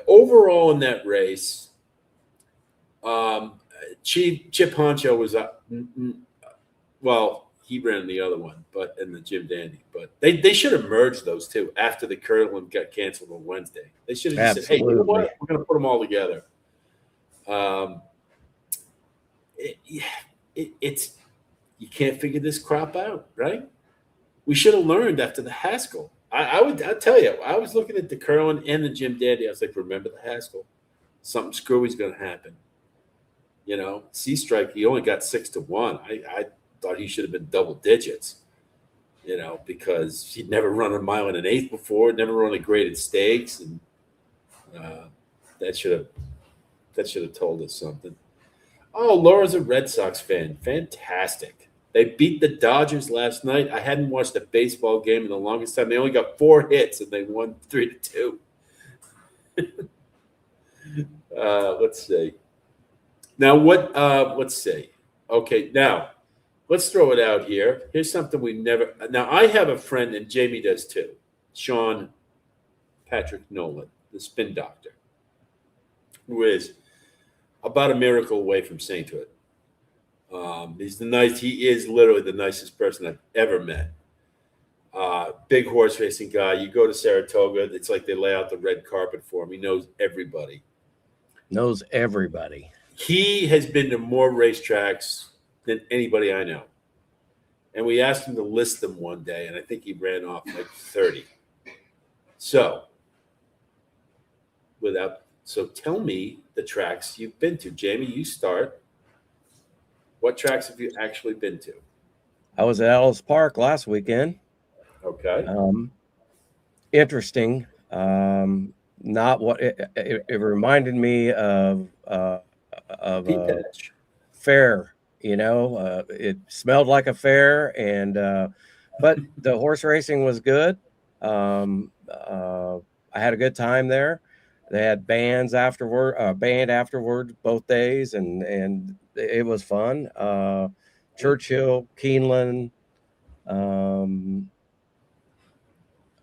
overall in that race, Chip Honcho was up. Well, he ran the other one, but in the Jim Dandy. But they should have merged those two after the Kirtland got canceled on Wednesday. They should have just said, "Hey, you know what? We're going to put them all together." It's you can't figure this crop out, right? We should have learned after the Haskell. I'll tell you, I was looking at the Kirtland and the Jim Dandy. I was like, remember the Haskell? Something screwy's going to happen. Seastrike, he only got 6-1. I thought he should have been double digits, because he'd never run a mile and an eighth before, never run a graded stakes, and that should have told us something. Oh, Laura's a Red Sox fan. Fantastic. They beat the Dodgers last night. I hadn't watched a baseball game in the longest time. They only got 4 hits, and they won 3-2. Let's see. Now, let's see. Okay, now, let's throw it out here. Here's something we never – now, I have a friend, and Jamie does too, Sean Patrick Nolan, the spin doctor, who is about a miracle away from sainthood. He is literally the nicest person I've ever met. Big horse racing guy. You go to Saratoga, it's like they lay out the red carpet for him. He knows everybody. He has been to more racetracks than anybody I know. And we asked him to list them one day, and I think he ran off like 30. So tell me the tracks you've been to. Jamie, you start. What tracks have you actually been to? I was at Ellis Park last weekend. Okay. Interesting. Not what it reminded me of a fair. It smelled like a fair, and but the horse racing was good. I had a good time there. They had band afterwards both days, and it was fun. Churchill, Keeneland,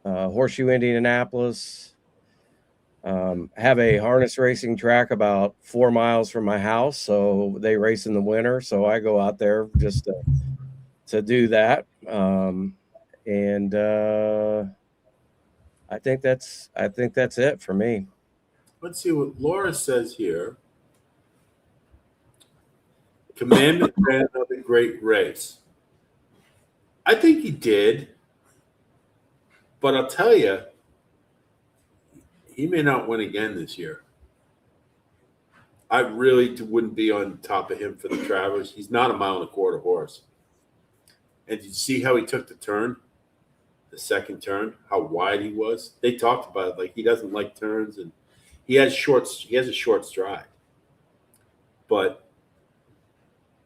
Horseshoe, Indianapolis. Have a harness racing track about 4 miles from my house, so they race in the winter. So I go out there just to do that, and I think that's it for me. Let's see what Laura says here. Commandment ran another great race. I think he did, but I'll tell you, he may not win again this year. I really wouldn't be on top of him for the Travers. He's not a 1.25 mile horse. And did you see how he took the turn? The second turn, how wide he was? They talked about it, like he doesn't like turns, and he has a short stride. But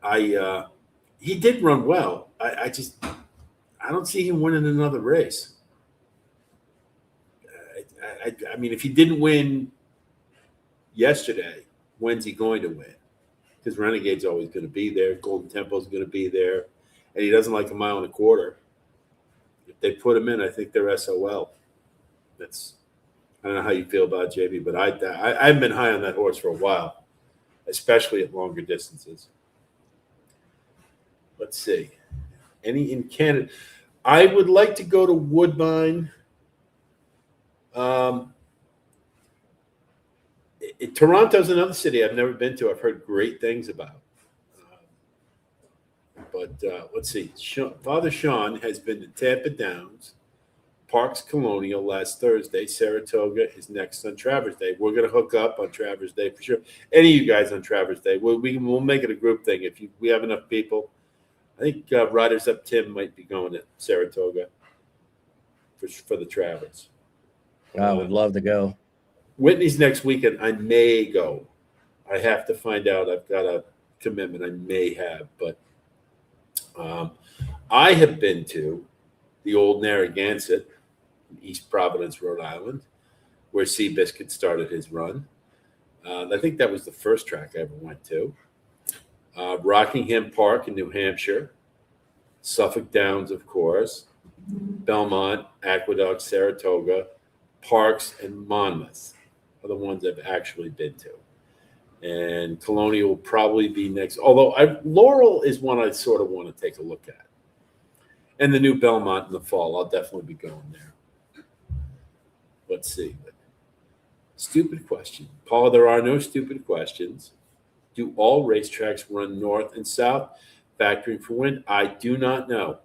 he did run well. I don't see him winning another race. I mean, if he didn't win yesterday, when's he going to win? Because Renegade's always going to be there. Golden Temple's going to be there. And he doesn't like 1.25 miles. If they put him in, I think they're SOL. I don't know how you feel about JB, but I've been high on that horse for a while, especially at longer distances. Let's see. Any in Canada? I would like to go to Woodbine. Toronto's another city I've never been to. I've heard great things about. But let's see. Father Sean has been to Tampa Downs, Parks Colonial last Thursday. Saratoga is next on Travers Day. We're going to hook up on Travers Day for sure. Any of you guys on Travers Day, we'll make it a group thing. If we have enough people, I think Riders Up Tim might be going to Saratoga for the Travers. I would love to go. Whitney's next weekend. I may go. I have to find out. I've got a commitment I may have, but um, I have been to the old Narragansett in East Providence, Rhode Island, where Seabiscuit started his run. I think that was the first track I ever went to. Rockingham Park in New Hampshire, Suffolk Downs, of course, Belmont, Aqueduct, Saratoga, Parks, and Monmouth are the ones I've actually been to. And Colonial will probably be next. Although Laurel is one I sort of want to take a look at. And the new Belmont in the fall, I'll definitely be going there. Let's see. Stupid question. Paul, there are no stupid questions. Do all racetracks run north and south, factoring for wind? I do not know.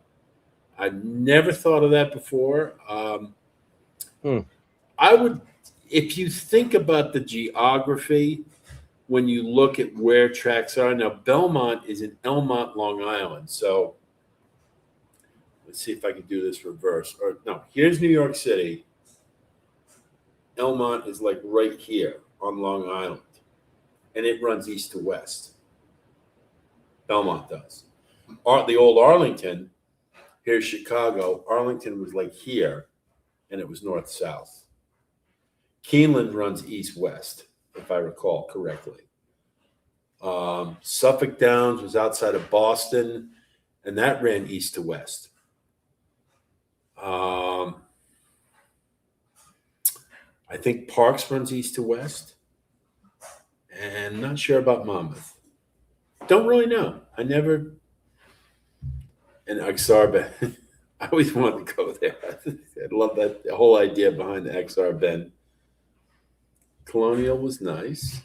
I've never thought of that before. I would, if you think about the geography, when you look at where tracks are now, Belmont is in Elmont, Long Island. So let's see if I can do this reverse. Or no, here's New York City. Elmont is like right here on Long Island, and it runs east to west. Belmont does. The old Arlington, here's Chicago. Arlington was like here, and it was north south. Keeneland runs east west, if I recall correctly. Suffolk Downs was outside of Boston, and that ran east to west. I think Parks runs east to west, and not sure about Monmouth. Don't really know. I never. And XR Bend. I always wanted to go there. I love that the whole idea behind the XR Bend. Colonial was nice.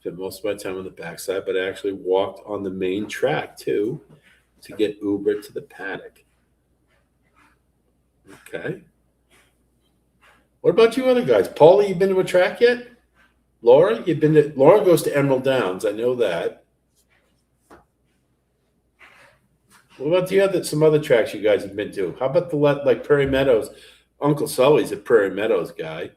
Spent most of my time on the backside, but I actually walked on the main track too to get Uber to the paddock. Okay. What about you other guys? Paulie, you been to a track yet? Laura, you've been to Laura goes to Emerald Downs. I know that. What about the other some other tracks you guys have been to? How about the like Prairie Meadows? Uncle Sully's a Prairie Meadows guy.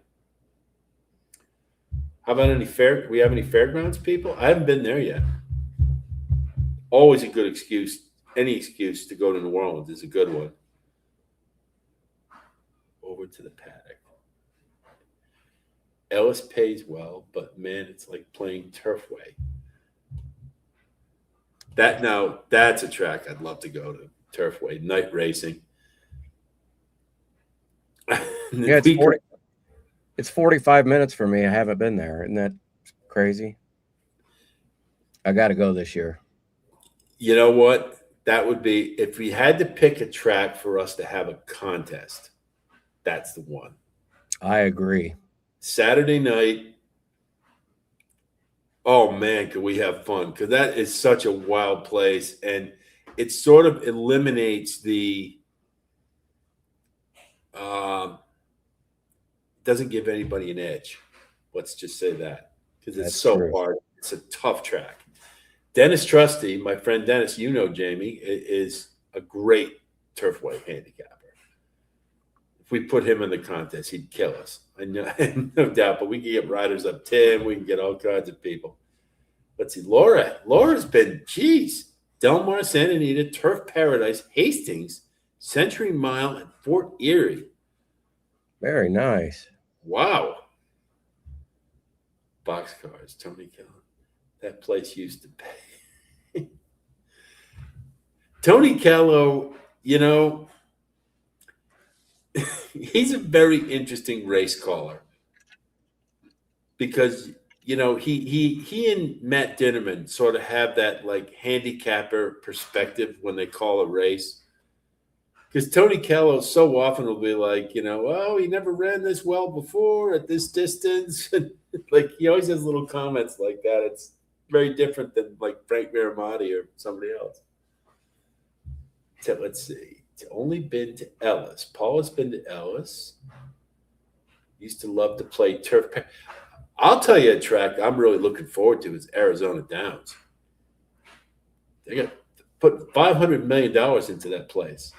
How about any fair? Do we have any fairgrounds people? I haven't been there yet. Always a good excuse. Any excuse to go to New Orleans is a good one. Over to the paddock. Ellis pays well, but man, it's like playing Turfway. That's a track I'd love to go to. Turfway, night racing. Yeah, it's 45 minutes for me. I haven't been there. Isn't that crazy? I got to go this year. You know what? That would be, if we had to pick a track for us to have a contest, that's the one. I agree. Saturday night. Oh man, could we have fun? Because that is such a wild place, and it sort of eliminates the. Doesn't give anybody an edge. Let's just say that, because it's so hard. It's a tough track. Dennis Trusty, my friend Dennis, you know Jamie, is a great Turfway handicapper. If we put him in the contest, he'd kill us. I know, no doubt. But we can get riders up Tim. We can get all kinds of people. Let's see. Laura's been, geez, Del Mar, Santa Anita, Turf Paradise, Hastings, Century Mile, and Fort Erie. Very nice. Wow. Boxcars, Tony Kelly. That place used to pay. Tony Callow, you know, he's a very interesting race caller because, you know, he and Matt Dinnerman sort of have that like handicapper perspective when they call a race. Because Tony Callow so often will be like, you know, oh, he never ran this well before at this distance. Like he always has little comments like that. It's very different than like Frank Miramotti or somebody else. So let's see. It's only been to Ellis. Paul has been to Ellis. Used to love to play turf. I'll tell you a track I'm really looking forward to is Arizona Downs. They got put $500 million into that place.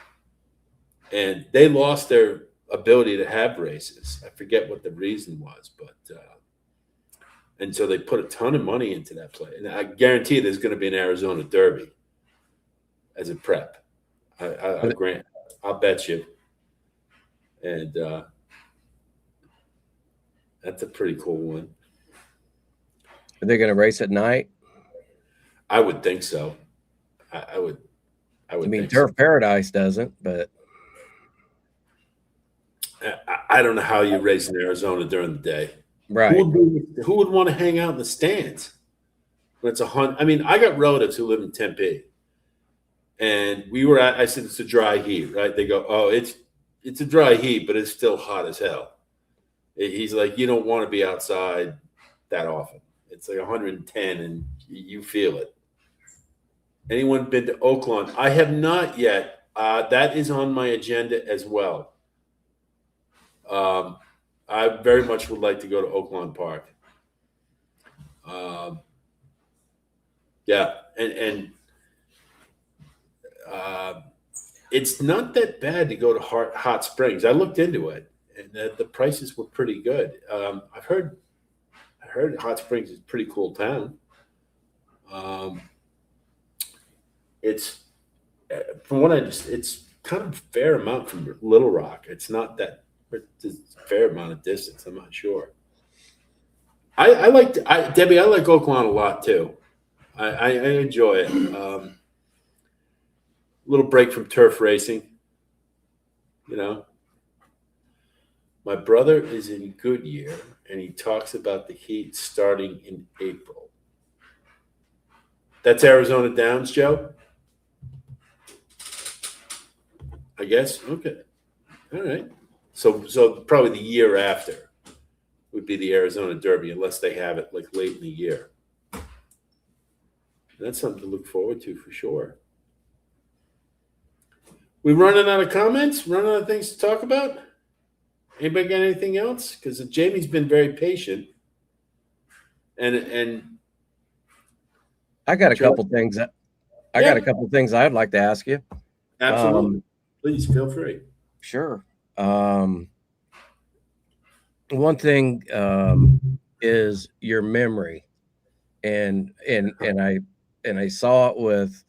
And they lost their ability to have races. I forget what the reason was, but and so they put a ton of money into that play. And I guarantee there's going to be an Arizona Derby as a prep. I grant, I'll bet you. And that's a pretty cool one. Are they going to race at night? I would think so. I would. I mean, think Turf so. Paradise doesn't, but I don't know how you race in Arizona during the day. right. Who would want to hang out in the stands when it's a hunt? I mean, I got relatives who live in Tempe, and we were at. I said it's a dry heat, right? They go, oh, it's a dry heat, but it's still hot as hell. He's like, you don't want to be outside that often. It's like 110, and you feel it. Anyone been to Oaklawn? I have not yet. That is on my agenda as well. I very much would like to go to Oaklawn Park. Yeah, and it's not that bad to go to Hot Springs. I looked into it, and the prices were pretty good. I heard Hot Springs is a pretty cool town. It's from what it's kind of a fair amount from Little Rock. It's not that it's a fair amount of distance. I'm not sure. I like Debbie. I like Oaklawn a lot too. I enjoy it. Little break from turf racing. You know, my brother is in Goodyear, and he talks about the heat starting in April. That's Arizona Downs, Joe. I guess. Okay. All right. So probably the year after would be the Arizona Derby, unless they have it like late in the year. That's something to look forward to for sure. We running out of comments? Running out of things to talk about? Anybody got anything else? Because Jamie's been very patient. And I got a couple things that got a couple things I'd like to ask you. Absolutely. Please feel free. Sure. One thing is your memory, and I saw it with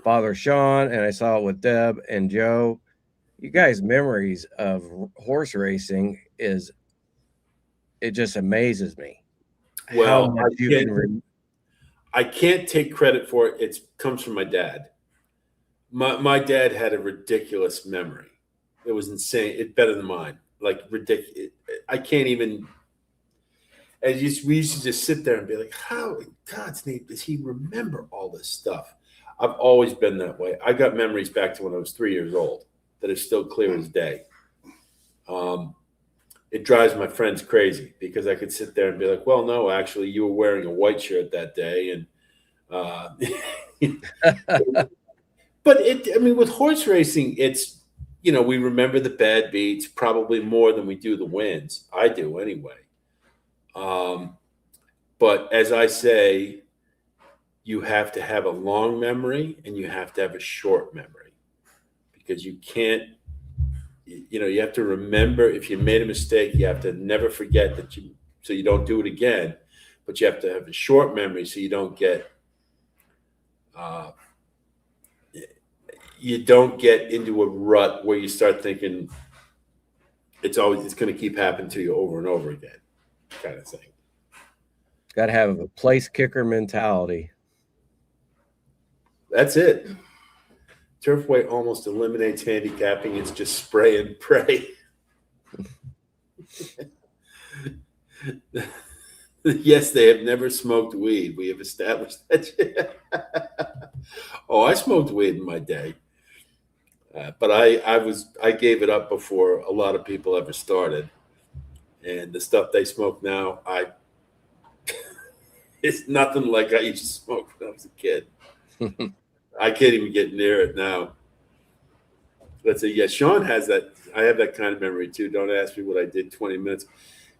Father Sean, and I saw it with Deb and Joe. You guys' memories of horse racing it just amazes me. Well, I can't take credit for it. It comes from my dad. My dad had a ridiculous memory. It was insane. It's better than mine. Like ridiculous. I can't even. We used to just sit there and be like, "How in God's name does he remember all this stuff?" I've always been that way. I got memories back to when I was 3 years old that are still clear as day. It drives my friends crazy because I could sit there and be like, "Well, no, actually, you were wearing a white shirt that day," and but I mean, with horse racing, it's we remember the bad beats probably more than we do the wins. I do anyway. But as I say, you have to have a long memory and you have to have a short memory because you can't. You have to remember if you made a mistake, you have to never forget so you don't do it again. But you have to have a short memory so you don't get into a rut where you start thinking it's going to keep happening to you over and over again, kind of thing. Got to have a place kicker mentality. That's it. Turfway almost eliminates handicapping. It's just spray and pray. Yes, they have never smoked weed. We have established that. Oh, I smoked weed in my day, but I gave it up before a lot of people ever started. And the stuff they smoke now, it's nothing like I used to smoke when I was a kid. I can't even get near it now. Let's say, yeah, Sean has that. I have that kind of memory too. Don't ask me what I did 20 minutes.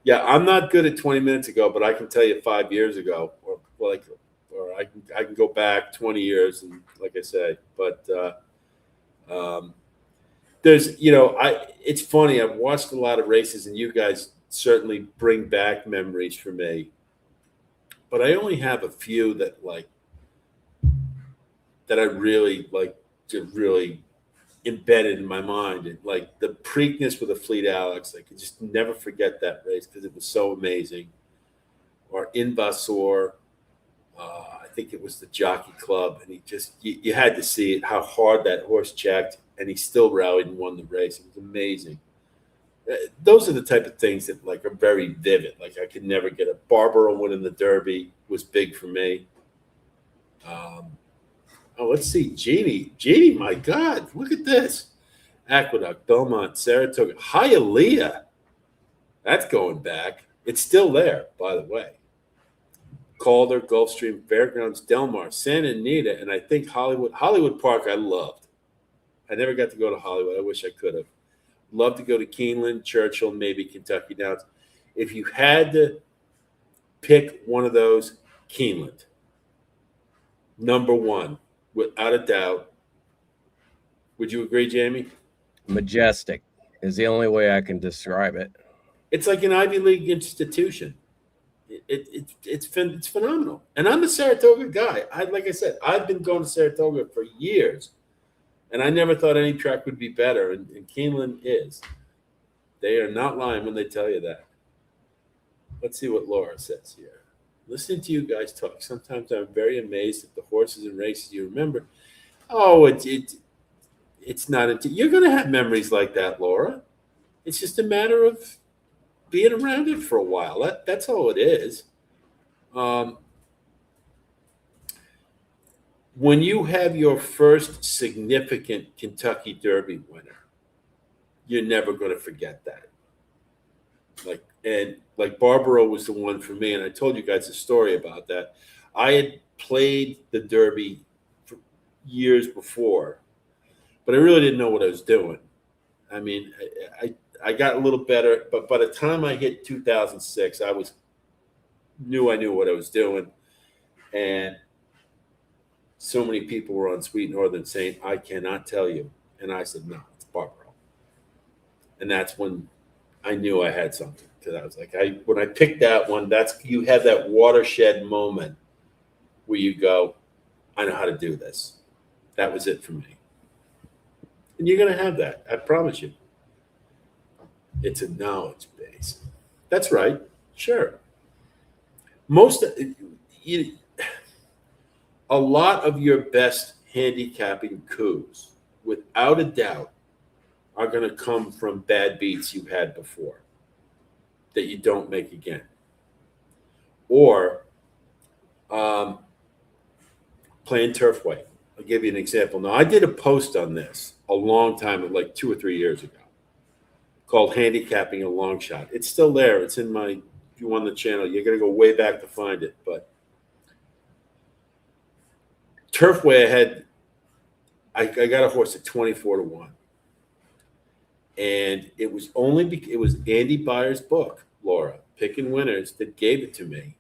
Yeah, I'm not good at 20 minutes ago, but I can tell you 5 years ago, or I can go back 20 years, and like I say, but there's, it's funny. I've watched a lot of races, and you guys certainly bring back memories for me. But I only have a few that I really like to really embedded in my mind. And like the Preakness with the Fleet Alex, I could just never forget that race because it was so amazing. Or Invasor, I think it was the Jockey Club, and you had to see it, how hard that horse checked, and he still rallied and won the race. It was amazing. Those are the type of things that like are very vivid. Like I could never get a Barbara winning the Derby was big for me. Let's see, Jeannie, my God, look at this. Aqueduct, Belmont, Saratoga, Hialeah. That's going back. It's still there, by the way. Calder, Gulfstream, Fairgrounds, Del Mar, Santa Anita, and I think Hollywood. Hollywood Park I loved. I never got to go to Hollywood. I wish I could have. Love to go to Keeneland, Churchill, maybe Kentucky Downs. If you had to pick one of those, Keeneland. Number one, without a doubt. Would you agree, Jamie? Majestic is the only way I can describe it. It's like an Ivy League institution. It's phenomenal. And I'm a Saratoga guy. Like I said, I've been going to Saratoga for years, and I never thought any track would be better. And Keeneland is. They are not lying when they tell you that. Let's see what Laura says here. Listening to you guys talk, sometimes I'm very amazed at the horses and races you remember. Oh, it's not. You're going to have memories like that, Laura. It's just a matter of being around it for a while. That's all it is. When you have your first significant Kentucky Derby winner, you're never going to forget that. Like Barbaro was the one for me, and I told you guys a story about that. I had played the Derby for years before, but I really didn't know what I was doing. I mean, I got a little better, but by the time I hit 2006, I knew what I was doing, and so many people were on Sweet Northern saying, "I cannot tell you," and I said, "No, it's Barbaro," and that's when I knew I had something, because I was like, when I picked that one, you have that watershed moment where you go, "I know how to do this." That was it for me, and you're going to have that. I promise you. It's a knowledge base. That's right. Sure. A lot of your best handicapping coups, without a doubt, are going to come from bad beats you had before that you don't make again. Or playing Turfway. I'll give you an example. Now, I did a post on this a long time, like 2 or 3 years ago, called Handicapping a Long Shot. It's still there. It's in if you want the channel, you're going to go way back to find it. But Turfway, I got a horse at 24-1. And it was Andy Byer's book, Laura, Picking Winners, that gave it to me.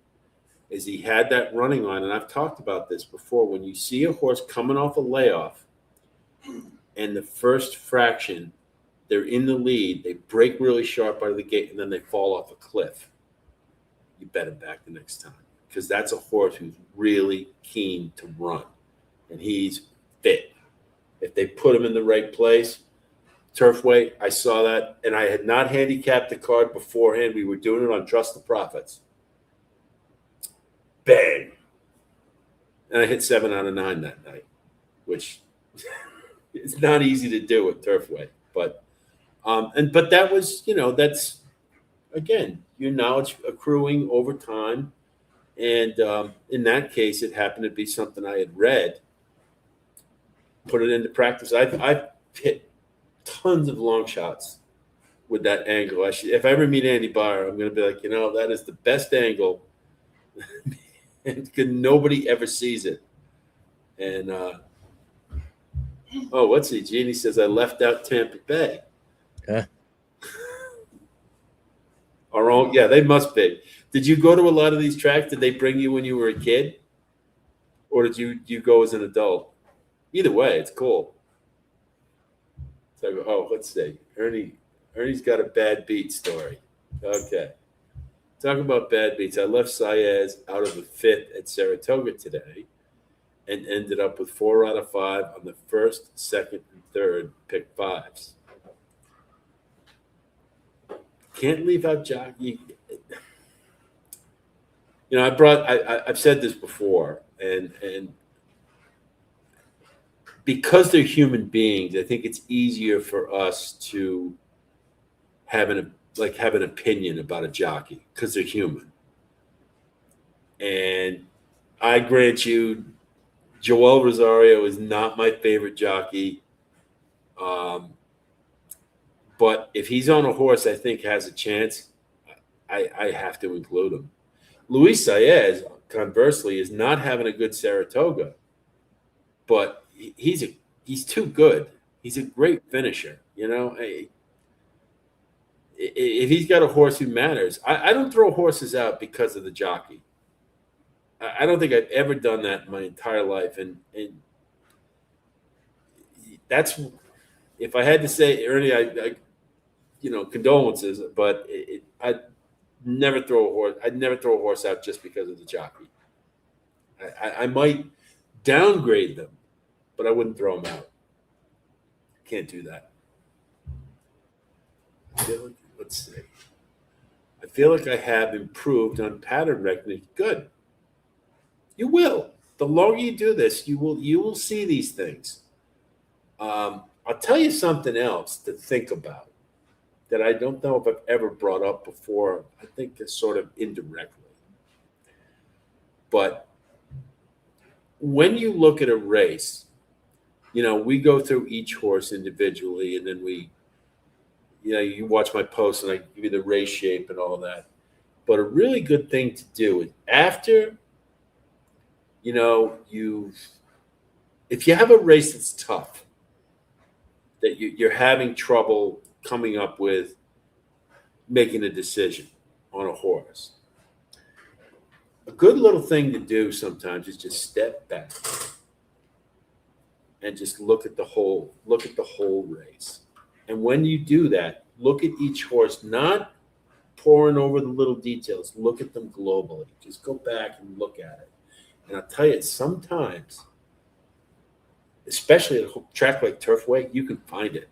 Is he had that running line, and I've talked about this before. When you see a horse coming off a layoff, and the first fraction, they're in the lead, they break really sharp out of the gate, and then they fall off a cliff. You bet him back the next time, because that's a horse who's really keen to run, and he's fit. If they put him in the right place, Turfway, I saw that, and I had not handicapped the card beforehand. We were doing it on Trust the Profits. Bang! And I hit 7 out of 9 that night, which it's not easy to do at Turfway. But that was, that's, again, your knowledge accruing over time. And in that case, it happened to be something I had read, put it into practice. I've hit tons of long shots with that angle. If I ever meet Andy Byer, I'm going to be like, that is the best angle. And nobody ever sees it. And, what's he? Jeannie says, I left out Tampa Bay. Yeah, they must be. Did you go to a lot of these tracks? Did they bring you when you were a kid? Or did you go as an adult? Either way, it's cool. So, oh, let's see. Ernie's got a bad beat story. Okay. Talking about bad beats. I left Saez out of the fifth at Saratoga today and ended up with 4 out of 5 on the first, second, and third pick fives. Can't leave out jockey. I've said this before, and because they're human beings, I think it's easier for us to have an opinion about a jockey because they're human. And I grant you, Joel Rosario is not my favorite jockey. Um, but if he's on a horse I think has a chance, I have to include him. Luis Saez, conversely, is not having a good Saratoga, but he's too good. He's a great finisher. If he's got a horse who matters, I don't throw horses out because of the jockey. I don't think I've ever done that in my entire life, and that's if I had to say, Ernie, condolences, but I'd never throw a horse out just because of the jockey. I might downgrade them, but I wouldn't throw them out. Can't do that. Let's see. I feel like I have improved on pattern recognition. Good. You will. The longer you do this, you will see these things. I'll tell you something else to think about that I don't know if I've ever brought up before. I think it's sort of indirectly. But when you look at a race, we go through each horse individually, and then you watch my posts and I give you the race shape and all that. But a really good thing to do is after, if you have a race that's tough, that you're having trouble coming up with making a decision on a horse, a good little thing to do sometimes is just step back and just look at the whole race. And when you do that, look at each horse, not poring over the little details. Look at them globally. Just go back and look at it. And I'll tell you, sometimes, especially at a track like Turfway, you can find it.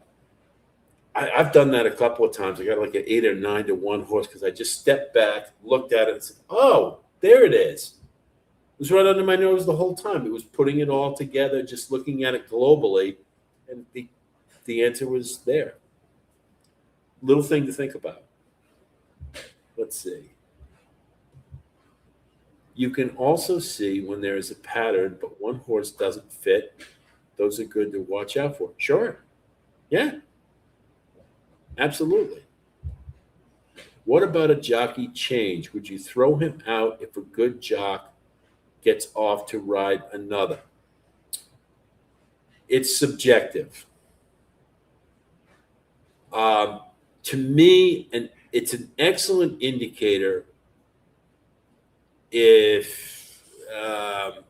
I've done that a couple of times. I got like an 8 or 9 to 1 horse because I just stepped back, looked at it, and said, "Oh, there it is." It was right under my nose the whole time. It was putting it all together, just looking at it globally, and the answer was there. Little thing to think about. Let's see. You can also see when there is a pattern, but one horse doesn't fit. Those are good to watch out for. Sure. Yeah, absolutely. What about a jockey change? Would you throw him out if a good jock gets off to ride another? It's subjective. To me, and it's an excellent indicator if I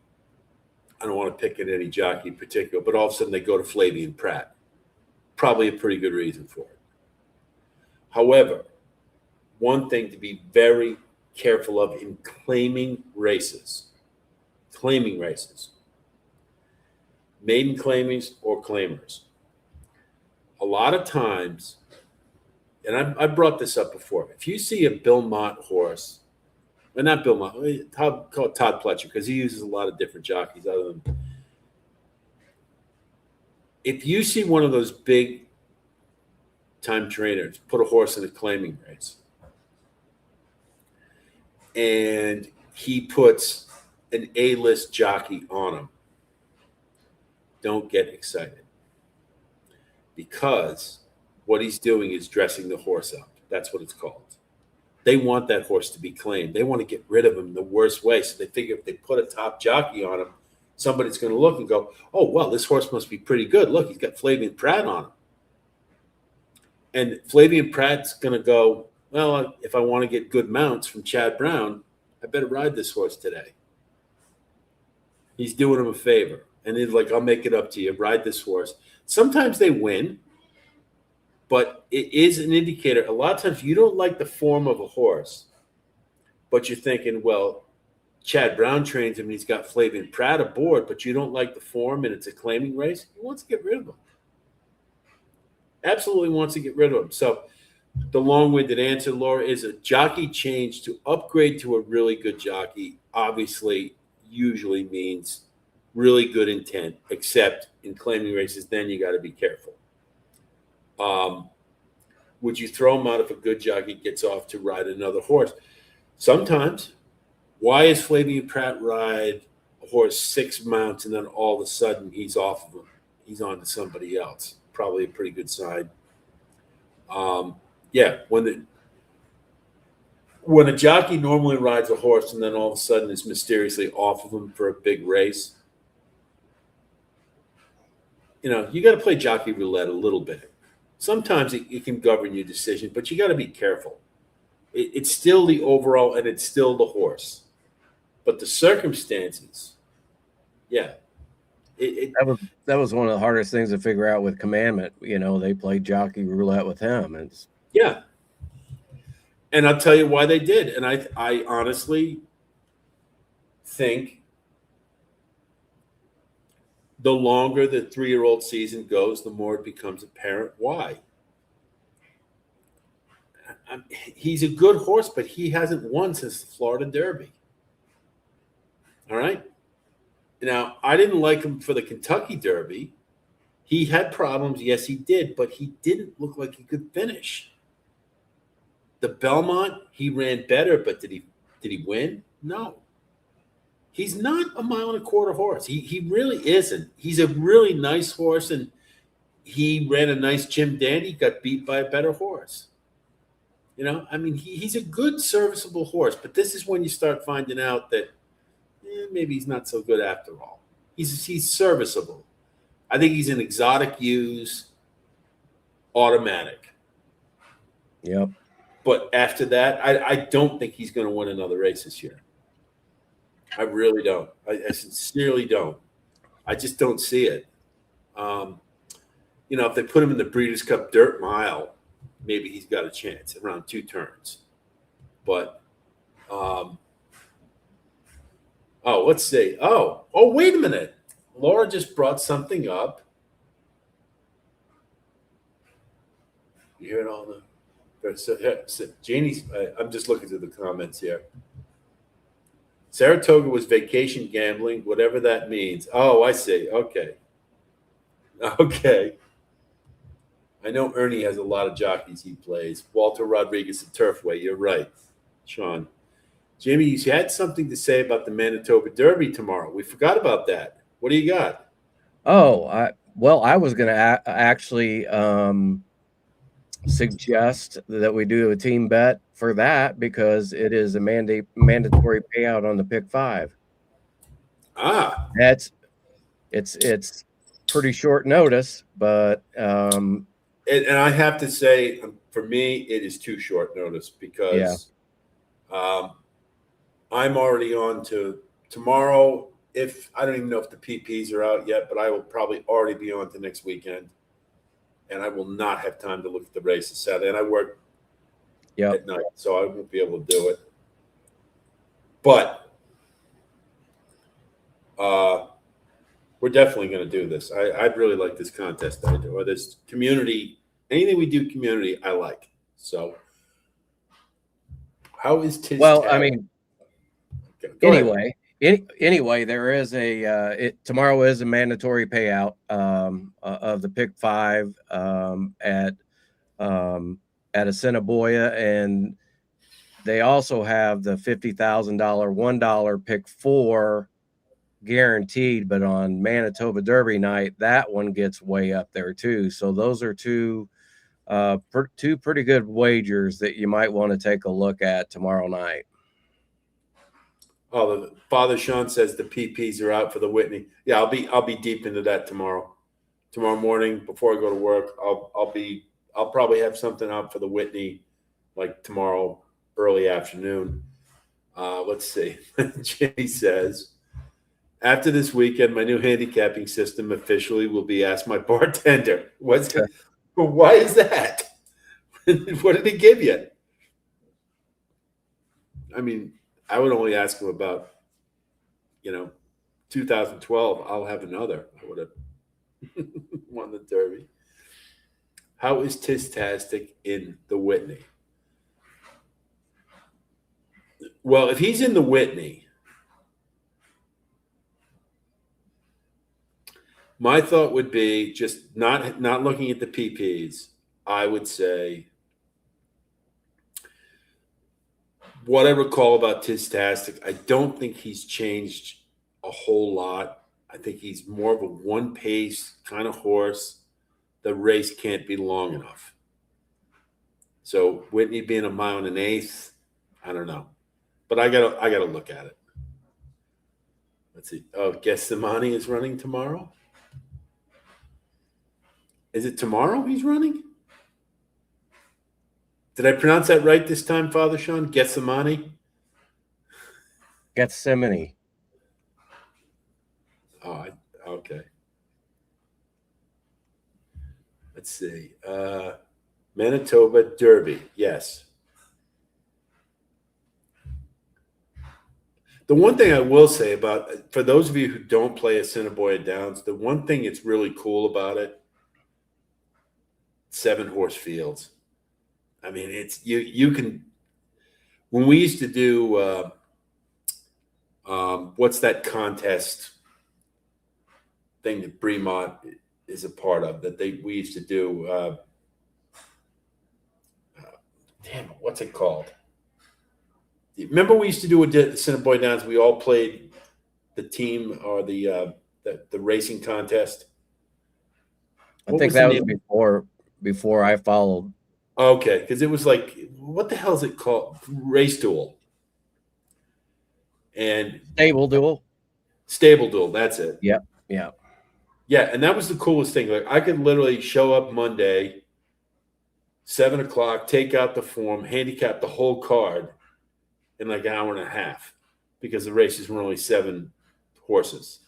don't want to pick at any jockey in particular, but all of a sudden they go to Flavian Pratt. Probably a pretty good reason for it. However, one thing to be very careful of in claiming races, maiden claimings or claimers. A lot of times, and I've brought this up before, if you see a Bill Mott horse, well, not Bill Mott, call it Todd Pletcher, because he uses a lot of different jockeys other than. If you see one of those big time trainers put a horse in a claiming race, and he puts an A-list jockey on him, don't get excited. Because what he's doing is dressing the horse up. That's what it's called. They want that horse to be claimed. They want to get rid of him the worst way. So they figure if they put a top jockey on him, somebody's going to look and go, "Oh, well, this horse must be pretty good. Look, he's got Flavian Pratt on him." And Flavian Pratt's going to go, "Well, if I want to get good mounts from Chad Brown, I better ride this horse today." He's doing him a favor. And he's like, "I'll make it up to you. Ride this horse." Sometimes they win. but it is an indicator. A lot of times you don't like the form of a horse, but you're thinking, well, Chad Brown trains him and he's got Flavian Pratt aboard, but you don't like the form and it's a claiming race. He wants to get rid of him. Absolutely wants to get rid of him. So the long-winded answer, Laura, is a jockey change to upgrade to a really good jockey. Obviously, usually means really good intent, except in claiming races, then you got to be careful. Would you throw him out if a good jockey gets off to ride another horse? Sometimes. Why is Flavian Pratt ride a horse 6 mounts and then all of a sudden he's off of him? He's on to somebody else. Probably a pretty good sign. Yeah, when a jockey normally rides a horse and then all of a sudden is mysteriously off of him for a big race, you got to play jockey roulette a little bit. Sometimes it can govern your decision, but you got to be careful. It's still the overall and it's still the horse. But the circumstances, yeah. That was one of the hardest things to figure out with Commandment. They played jockey roulette with him, and yeah. And I'll tell you why they did. And I honestly think the longer the 3-year-old season goes, the more it becomes apparent why. He's a good horse, but he hasn't won since the Florida Derby. All right. Now, I didn't like him for the Kentucky Derby. He had problems. Yes, he did, but he didn't look like he could finish. The Belmont, he ran better, but did he win? No. He's not a 1.25 mile horse. He really isn't. He's a really nice horse, and he ran a nice Jim Dandy, got beat by a better horse. He's a good, serviceable horse, but this is when you start finding out that maybe he's not so good after all. He's serviceable. I think he's an exotic use, automatic. Yep. But after that, I don't think he's going to win another race this year. I really don't. I sincerely don't. I just don't see it. If they put him in the Breeders' Cup Dirt Mile, maybe he's got a chance around 2 turns. But let's see. Oh, wait a minute. Laura just brought something up. You hear it all the. Jeannie's. I'm just looking through the comments here. Saratoga was vacation gambling, whatever that means. Oh, I see. Okay. I know Ernie has a lot of jockeys he plays. Walter Rodriguez at Turfway. You're right, Sean. Jamie, you had something to say about the Manitoba Derby tomorrow. We forgot about that. What do you got? Oh, I was going to actually suggest that we do a team bet for that because it is a mandatory payout on the pick 5. It's pretty short notice, but and I have to say, for me, it is too short notice because I'm already on to tomorrow. If I don't even know if the PPs are out yet, but I will probably already be on to next weekend, and I will not have time to look at the races Saturday. And I work at night, so I won't be able to do it. But we're definitely going to do this. I'd really like this contest I do, or this community. Anything we do community, I like. So, how is Tiz? Well, I mean, anyway, there is tomorrow is a mandatory payout of the pick 5 at Assiniboia, and they also have the $50,000 $1 pick 4 guaranteed, but on Manitoba Derby night, that one gets way up there too. So those are two pretty good wagers that you might want to take a look at tomorrow night. Oh, Father Sean says the PPs are out for the Whitney. Yeah, I'll be deep into that tomorrow. Tomorrow morning before I go to work, I'll probably have something out for the Whitney, like tomorrow early afternoon. Let's see. Jimmy says, after this weekend, my new handicapping system officially will be ask my bartender. Well, why is that? What did he give you? I mean, I would only ask him about, you know, 2012. I'll have another. I would have won the Derby. How is Tistastic in the Whitney? Well, if he's in the Whitney, my thought would be just not looking at the PPs. I would say what I recall about Tistastic, I don't think he's changed a whole lot. I think he's more of a one pace kind of horse. The race can't be long enough. So Whitney being a mile and an eighth, I don't know. But I gotta look at it. Let's see. Oh, Gethsemane is running tomorrow. Is it tomorrow he's running? Did I pronounce that right this time, Father Sean? Gethsemane? Gethsemane. Oh, okay. Let's see. Manitoba Derby. Yes. The one thing I will say about, for those of you who don't play Assiniboia Downs, the one thing that's really cool about it, 7 horse fields. I mean, it's you can. When we used to do what's that contest thing that Bremont is a part of that we used to do. Damn it, what's it called? Remember we used to do a Assiniboia Downs. We all played the team or the racing contest. I What think was the that was name? before I followed. Okay, because it was like, what the hell is it called? Race duel and Stable duel. stable duel. That's it. Yep. Yeah. Yeah, and that was the coolest thing. Like I could literally show up Monday, 7 o'clock, take out the form, handicap the whole card in like an hour and a half because the races were only 7 horses,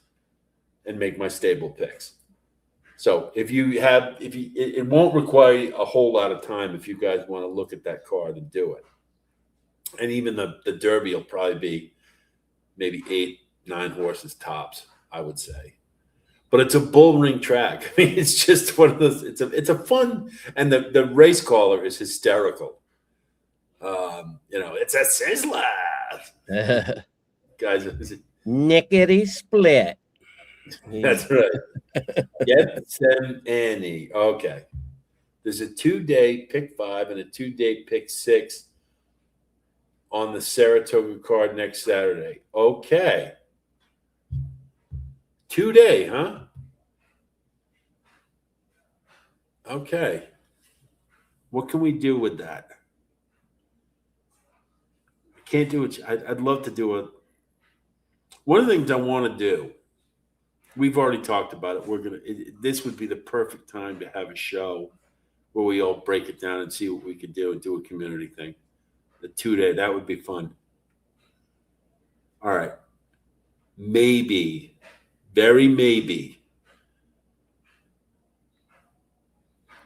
and make my stable picks. So if it won't require a whole lot of time if you guys want to look at that card and do it. And even the Derby will probably be maybe 8, 9 horses tops, I would say. But it's a bull ring track. I mean, it's just one of those. It's a fun, and the race caller is hysterical. It's a sizzler, guys. Nickety split. That's right. Get them Annie. Okay. There's a 2-day pick 5 and a 2-day pick 6 on the Saratoga card next Saturday. Okay. 2-day, huh? Okay. What can we do with that? I can't do it. I'd love to do it. One of the things I want to do, we've already talked about it. This would be the perfect time to have a show where we all break it down and see what we could do and do a community thing. The 2-day, that would be fun. All right. Maybe, very maybe,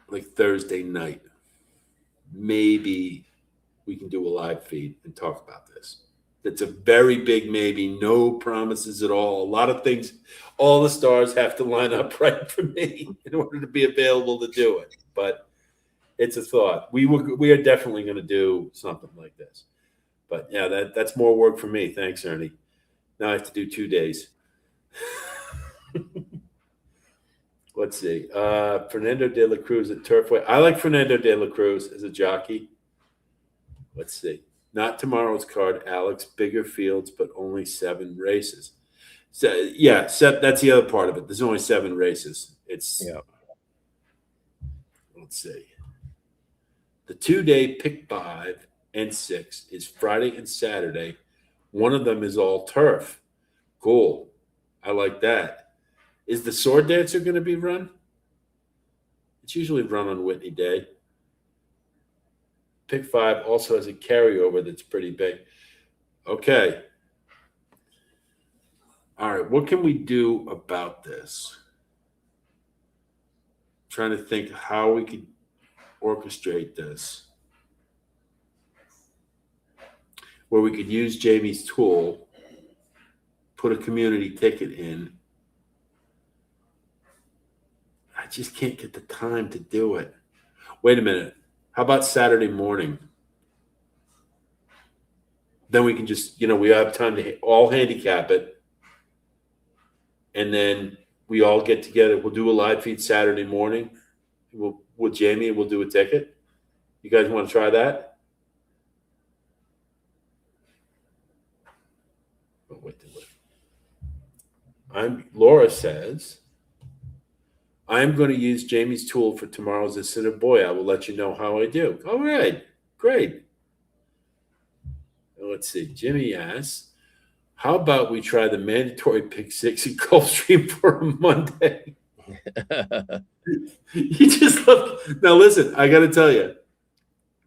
like Thursday night, maybe we can do a live feed and talk about this. It's a very big maybe, no promises at all. A lot of things, all the stars have to line up right for me in order to be available to do it. But it's a thought. We are definitely going to do something like this. But yeah, that's more work for me. Thanks, Ernie. Now I have to do 2 days. Let's see. Fernando de la Cruz at Turfway. I like Fernando de la Cruz as a jockey. Let's see. Not tomorrow's card, Alex. Bigger fields, but only 7 races. So yeah, that's the other part of it. There's only 7 races. Yeah. Let's see. The 2-day pick 5 and 6 is Friday and Saturday. One of them is all turf. Cool. I like that. Is the Sword Dancer going to be run? It's usually run on Whitney Day. Pick 5 also has a carryover that's pretty big. Okay. All right. What can we do about this? trying to think how we could orchestrate this, where we could use Jamie's tool, put a community ticket in. I just can't get the time to do it. Wait a minute. How about Saturday morning? Then we can just, we have time to all handicap it. And then we all get together. We'll do a live feed Saturday morning. With Jamie, and we'll do a ticket. You guys want to try that? Oh, wait. Laura says, I'm going to use Jamie's tool for tomorrow's Assiniboia. I will let you know how I do. All right. Great. Let's see. Jimmy asks, how about we try the mandatory pick six in Gulfstream for a Monday? You just look. Now, listen, I got to tell you,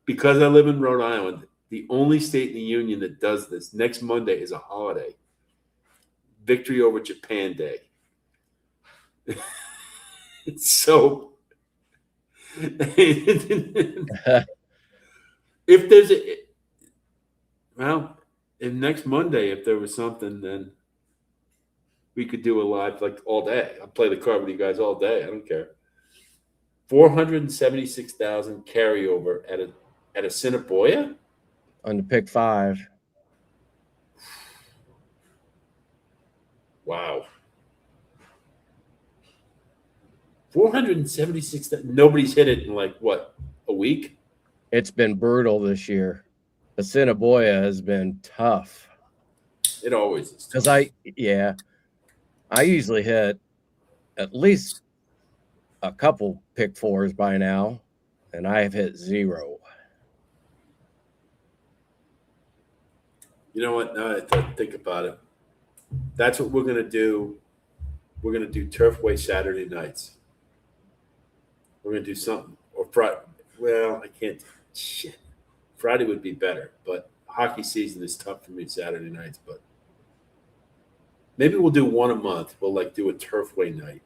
because I live in Rhode Island, the only state in the union that does this, next Monday is a holiday. Victory over Japan Day. So, if there's if next Monday, if there was something, then we could do a live like all day. I'll play the card with you guys all day. I don't care. 476,000 carryover at a Assiniboia on the pick 5. Wow. 476,000. Nobody's hit it in like what, a week? It's been brutal this year. Assiniboia has been tough. It always is. Because I usually hit at least a couple pick 4s by now, and I have hit 0. You know what? Now I think about it. That's what we're going to do. We're going to do Turfway Saturday nights. We're going to do something. Or Friday. Well, I can't. Shit. Friday would be better, but hockey season is tough for me Saturday nights. But maybe we'll do one a month. We'll do a Turfway night.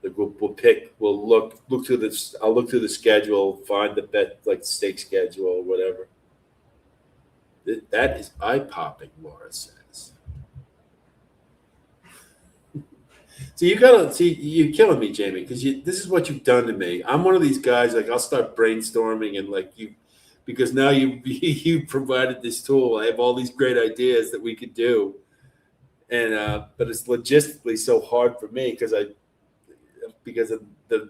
We'll pick. We'll look through this. I'll look through the schedule, find the bet, stake schedule or whatever. That is eye popping, Laura says. So you're killing me, Jamie, because this is what you've done to me. I'm one of these guys. I'll start brainstorming and because now you provided this tool. I have all these great ideas that we could do, and but it's logistically so hard for me because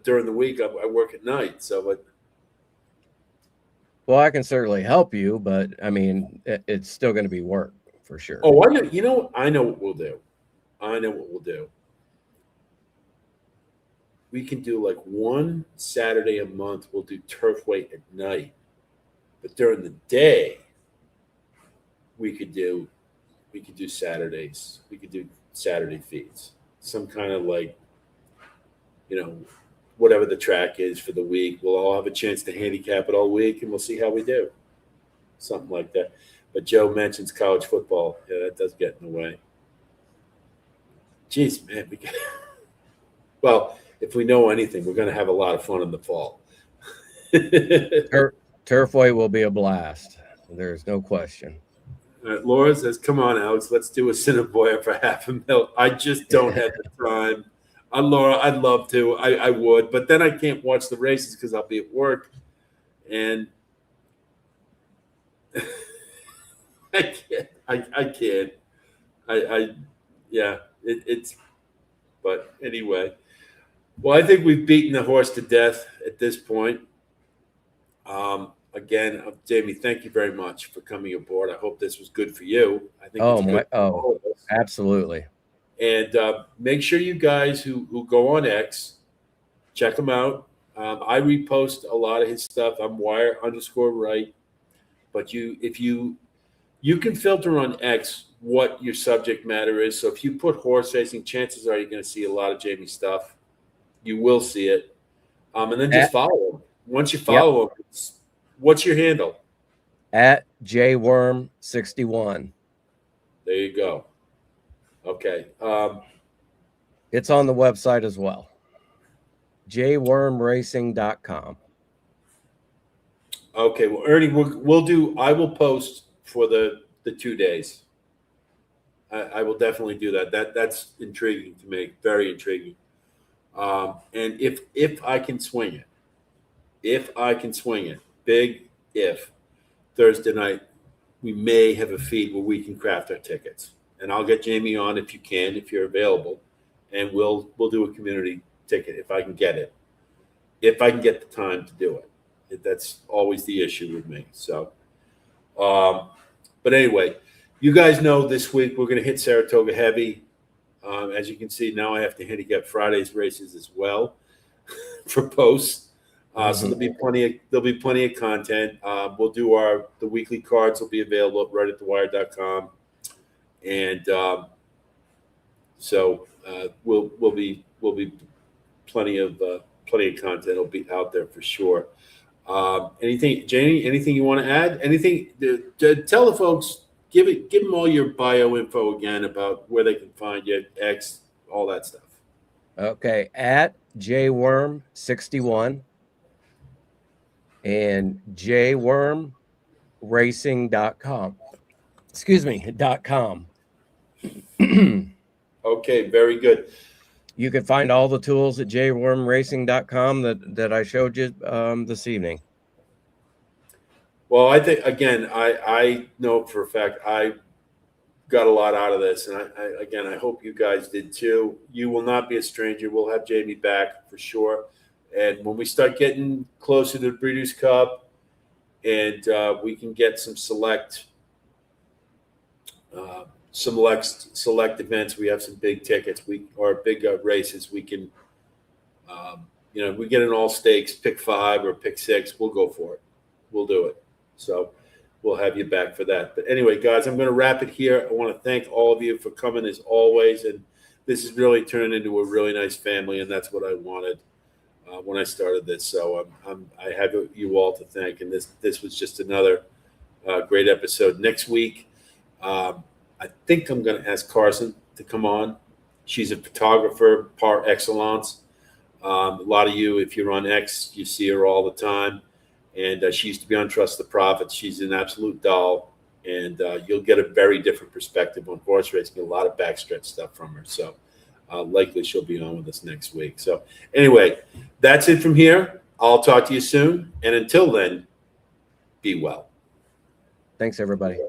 during the week I work at night. So, well, I can certainly help you, but I mean, it's still going to be work for sure. Oh, I know. I know what we'll do. We can do one Saturday a month. We'll do Turfway at night, but during the day, we could do Saturdays. We could do Saturday feeds. Some kind of whatever the track is for the week. We'll all have a chance to handicap it all week, and we'll see how we do. Something like that. But Joe mentions college football. Yeah, that does get in the way. Jeez, man. Well, if we know anything, we're going to have a lot of fun in the fall. Turfway will be a blast. There's no question. Laura says, come on, Alex, let's do a Assiniboia for $500,000. I just don't have the time. Laura, I'd love to. I would, but then I can't watch the races because I'll be at work. And I can't. But anyway. Well, I think we've beaten the horse to death at this point. Again, Jamie, thank you very much for coming aboard. I hope this was good for you. I think it's good for all of us. Absolutely. And make sure you guys who go on X, check him out. I repost a lot of his stuff. I'm wire_right. But if you can filter on X what your subject matter is. So if you put horse racing, chances are you're going to see a lot of Jamie stuff. You will see it. And then just follow him. Once you follow him, what's your handle? At jworm61. There you go. Okay. It's on the website as well. jwormracing.com. Okay, well, Ernie, I will post for the 2 days. I will definitely do that. That's intriguing to me, very intriguing. And if I can swing it, big if Thursday night we may have a feed where we can craft our tickets, and I'll get Jamie on if you can, if you're available, and we'll do a community ticket if I can get it, if I can get the time to do it. That's always the issue with me. So, but anyway, you guys know this week we're going to hit Saratoga heavy. As you can see, now I have to handicap Friday's races as well for posts. So there'll be plenty of content. We'll do the weekly cards will be available right at thewire.com, and so we'll be plenty of content will be out there for sure. Anything, Janie? Anything you want to add? Anything? Tell the folks. Give them all your bio info again about where they can find you, X, all that stuff. Okay, at jworm61 and jwormracing.com. Excuse me, .com. Okay, very good. You can find all the tools at jwormracing.com that I showed you this evening. Well, I think again, I know for a fact I got a lot out of this, and I hope you guys did too. You will not be a stranger. We'll have Jamie back for sure, and when we start getting closer to the Breeders' Cup, and we can get some select events. We have some big tickets. Or big races. We can, we get an all stakes, pick 5 or pick 6. We'll go for it. We'll do it. So we'll have you back for that. But anyway, guys, I'm going to wrap it here. I want to thank all of you for coming as always. And this is really turning into a really nice family. And that's what I wanted when I started this. So I have you all to thank. And this was just another great episode. Next week, I think I'm going to ask Carson to come on. She's a photographer par excellence. A lot of you, if you're on X, you see her all the time. And she used to be on Trust the Prophet. She's an absolute doll. And you'll get a very different perspective on horse racing, a lot of backstretch stuff from her. So likely she'll be on with us next week. So anyway, that's it from here. I'll talk to you soon. And until then, be well. Thanks, everybody.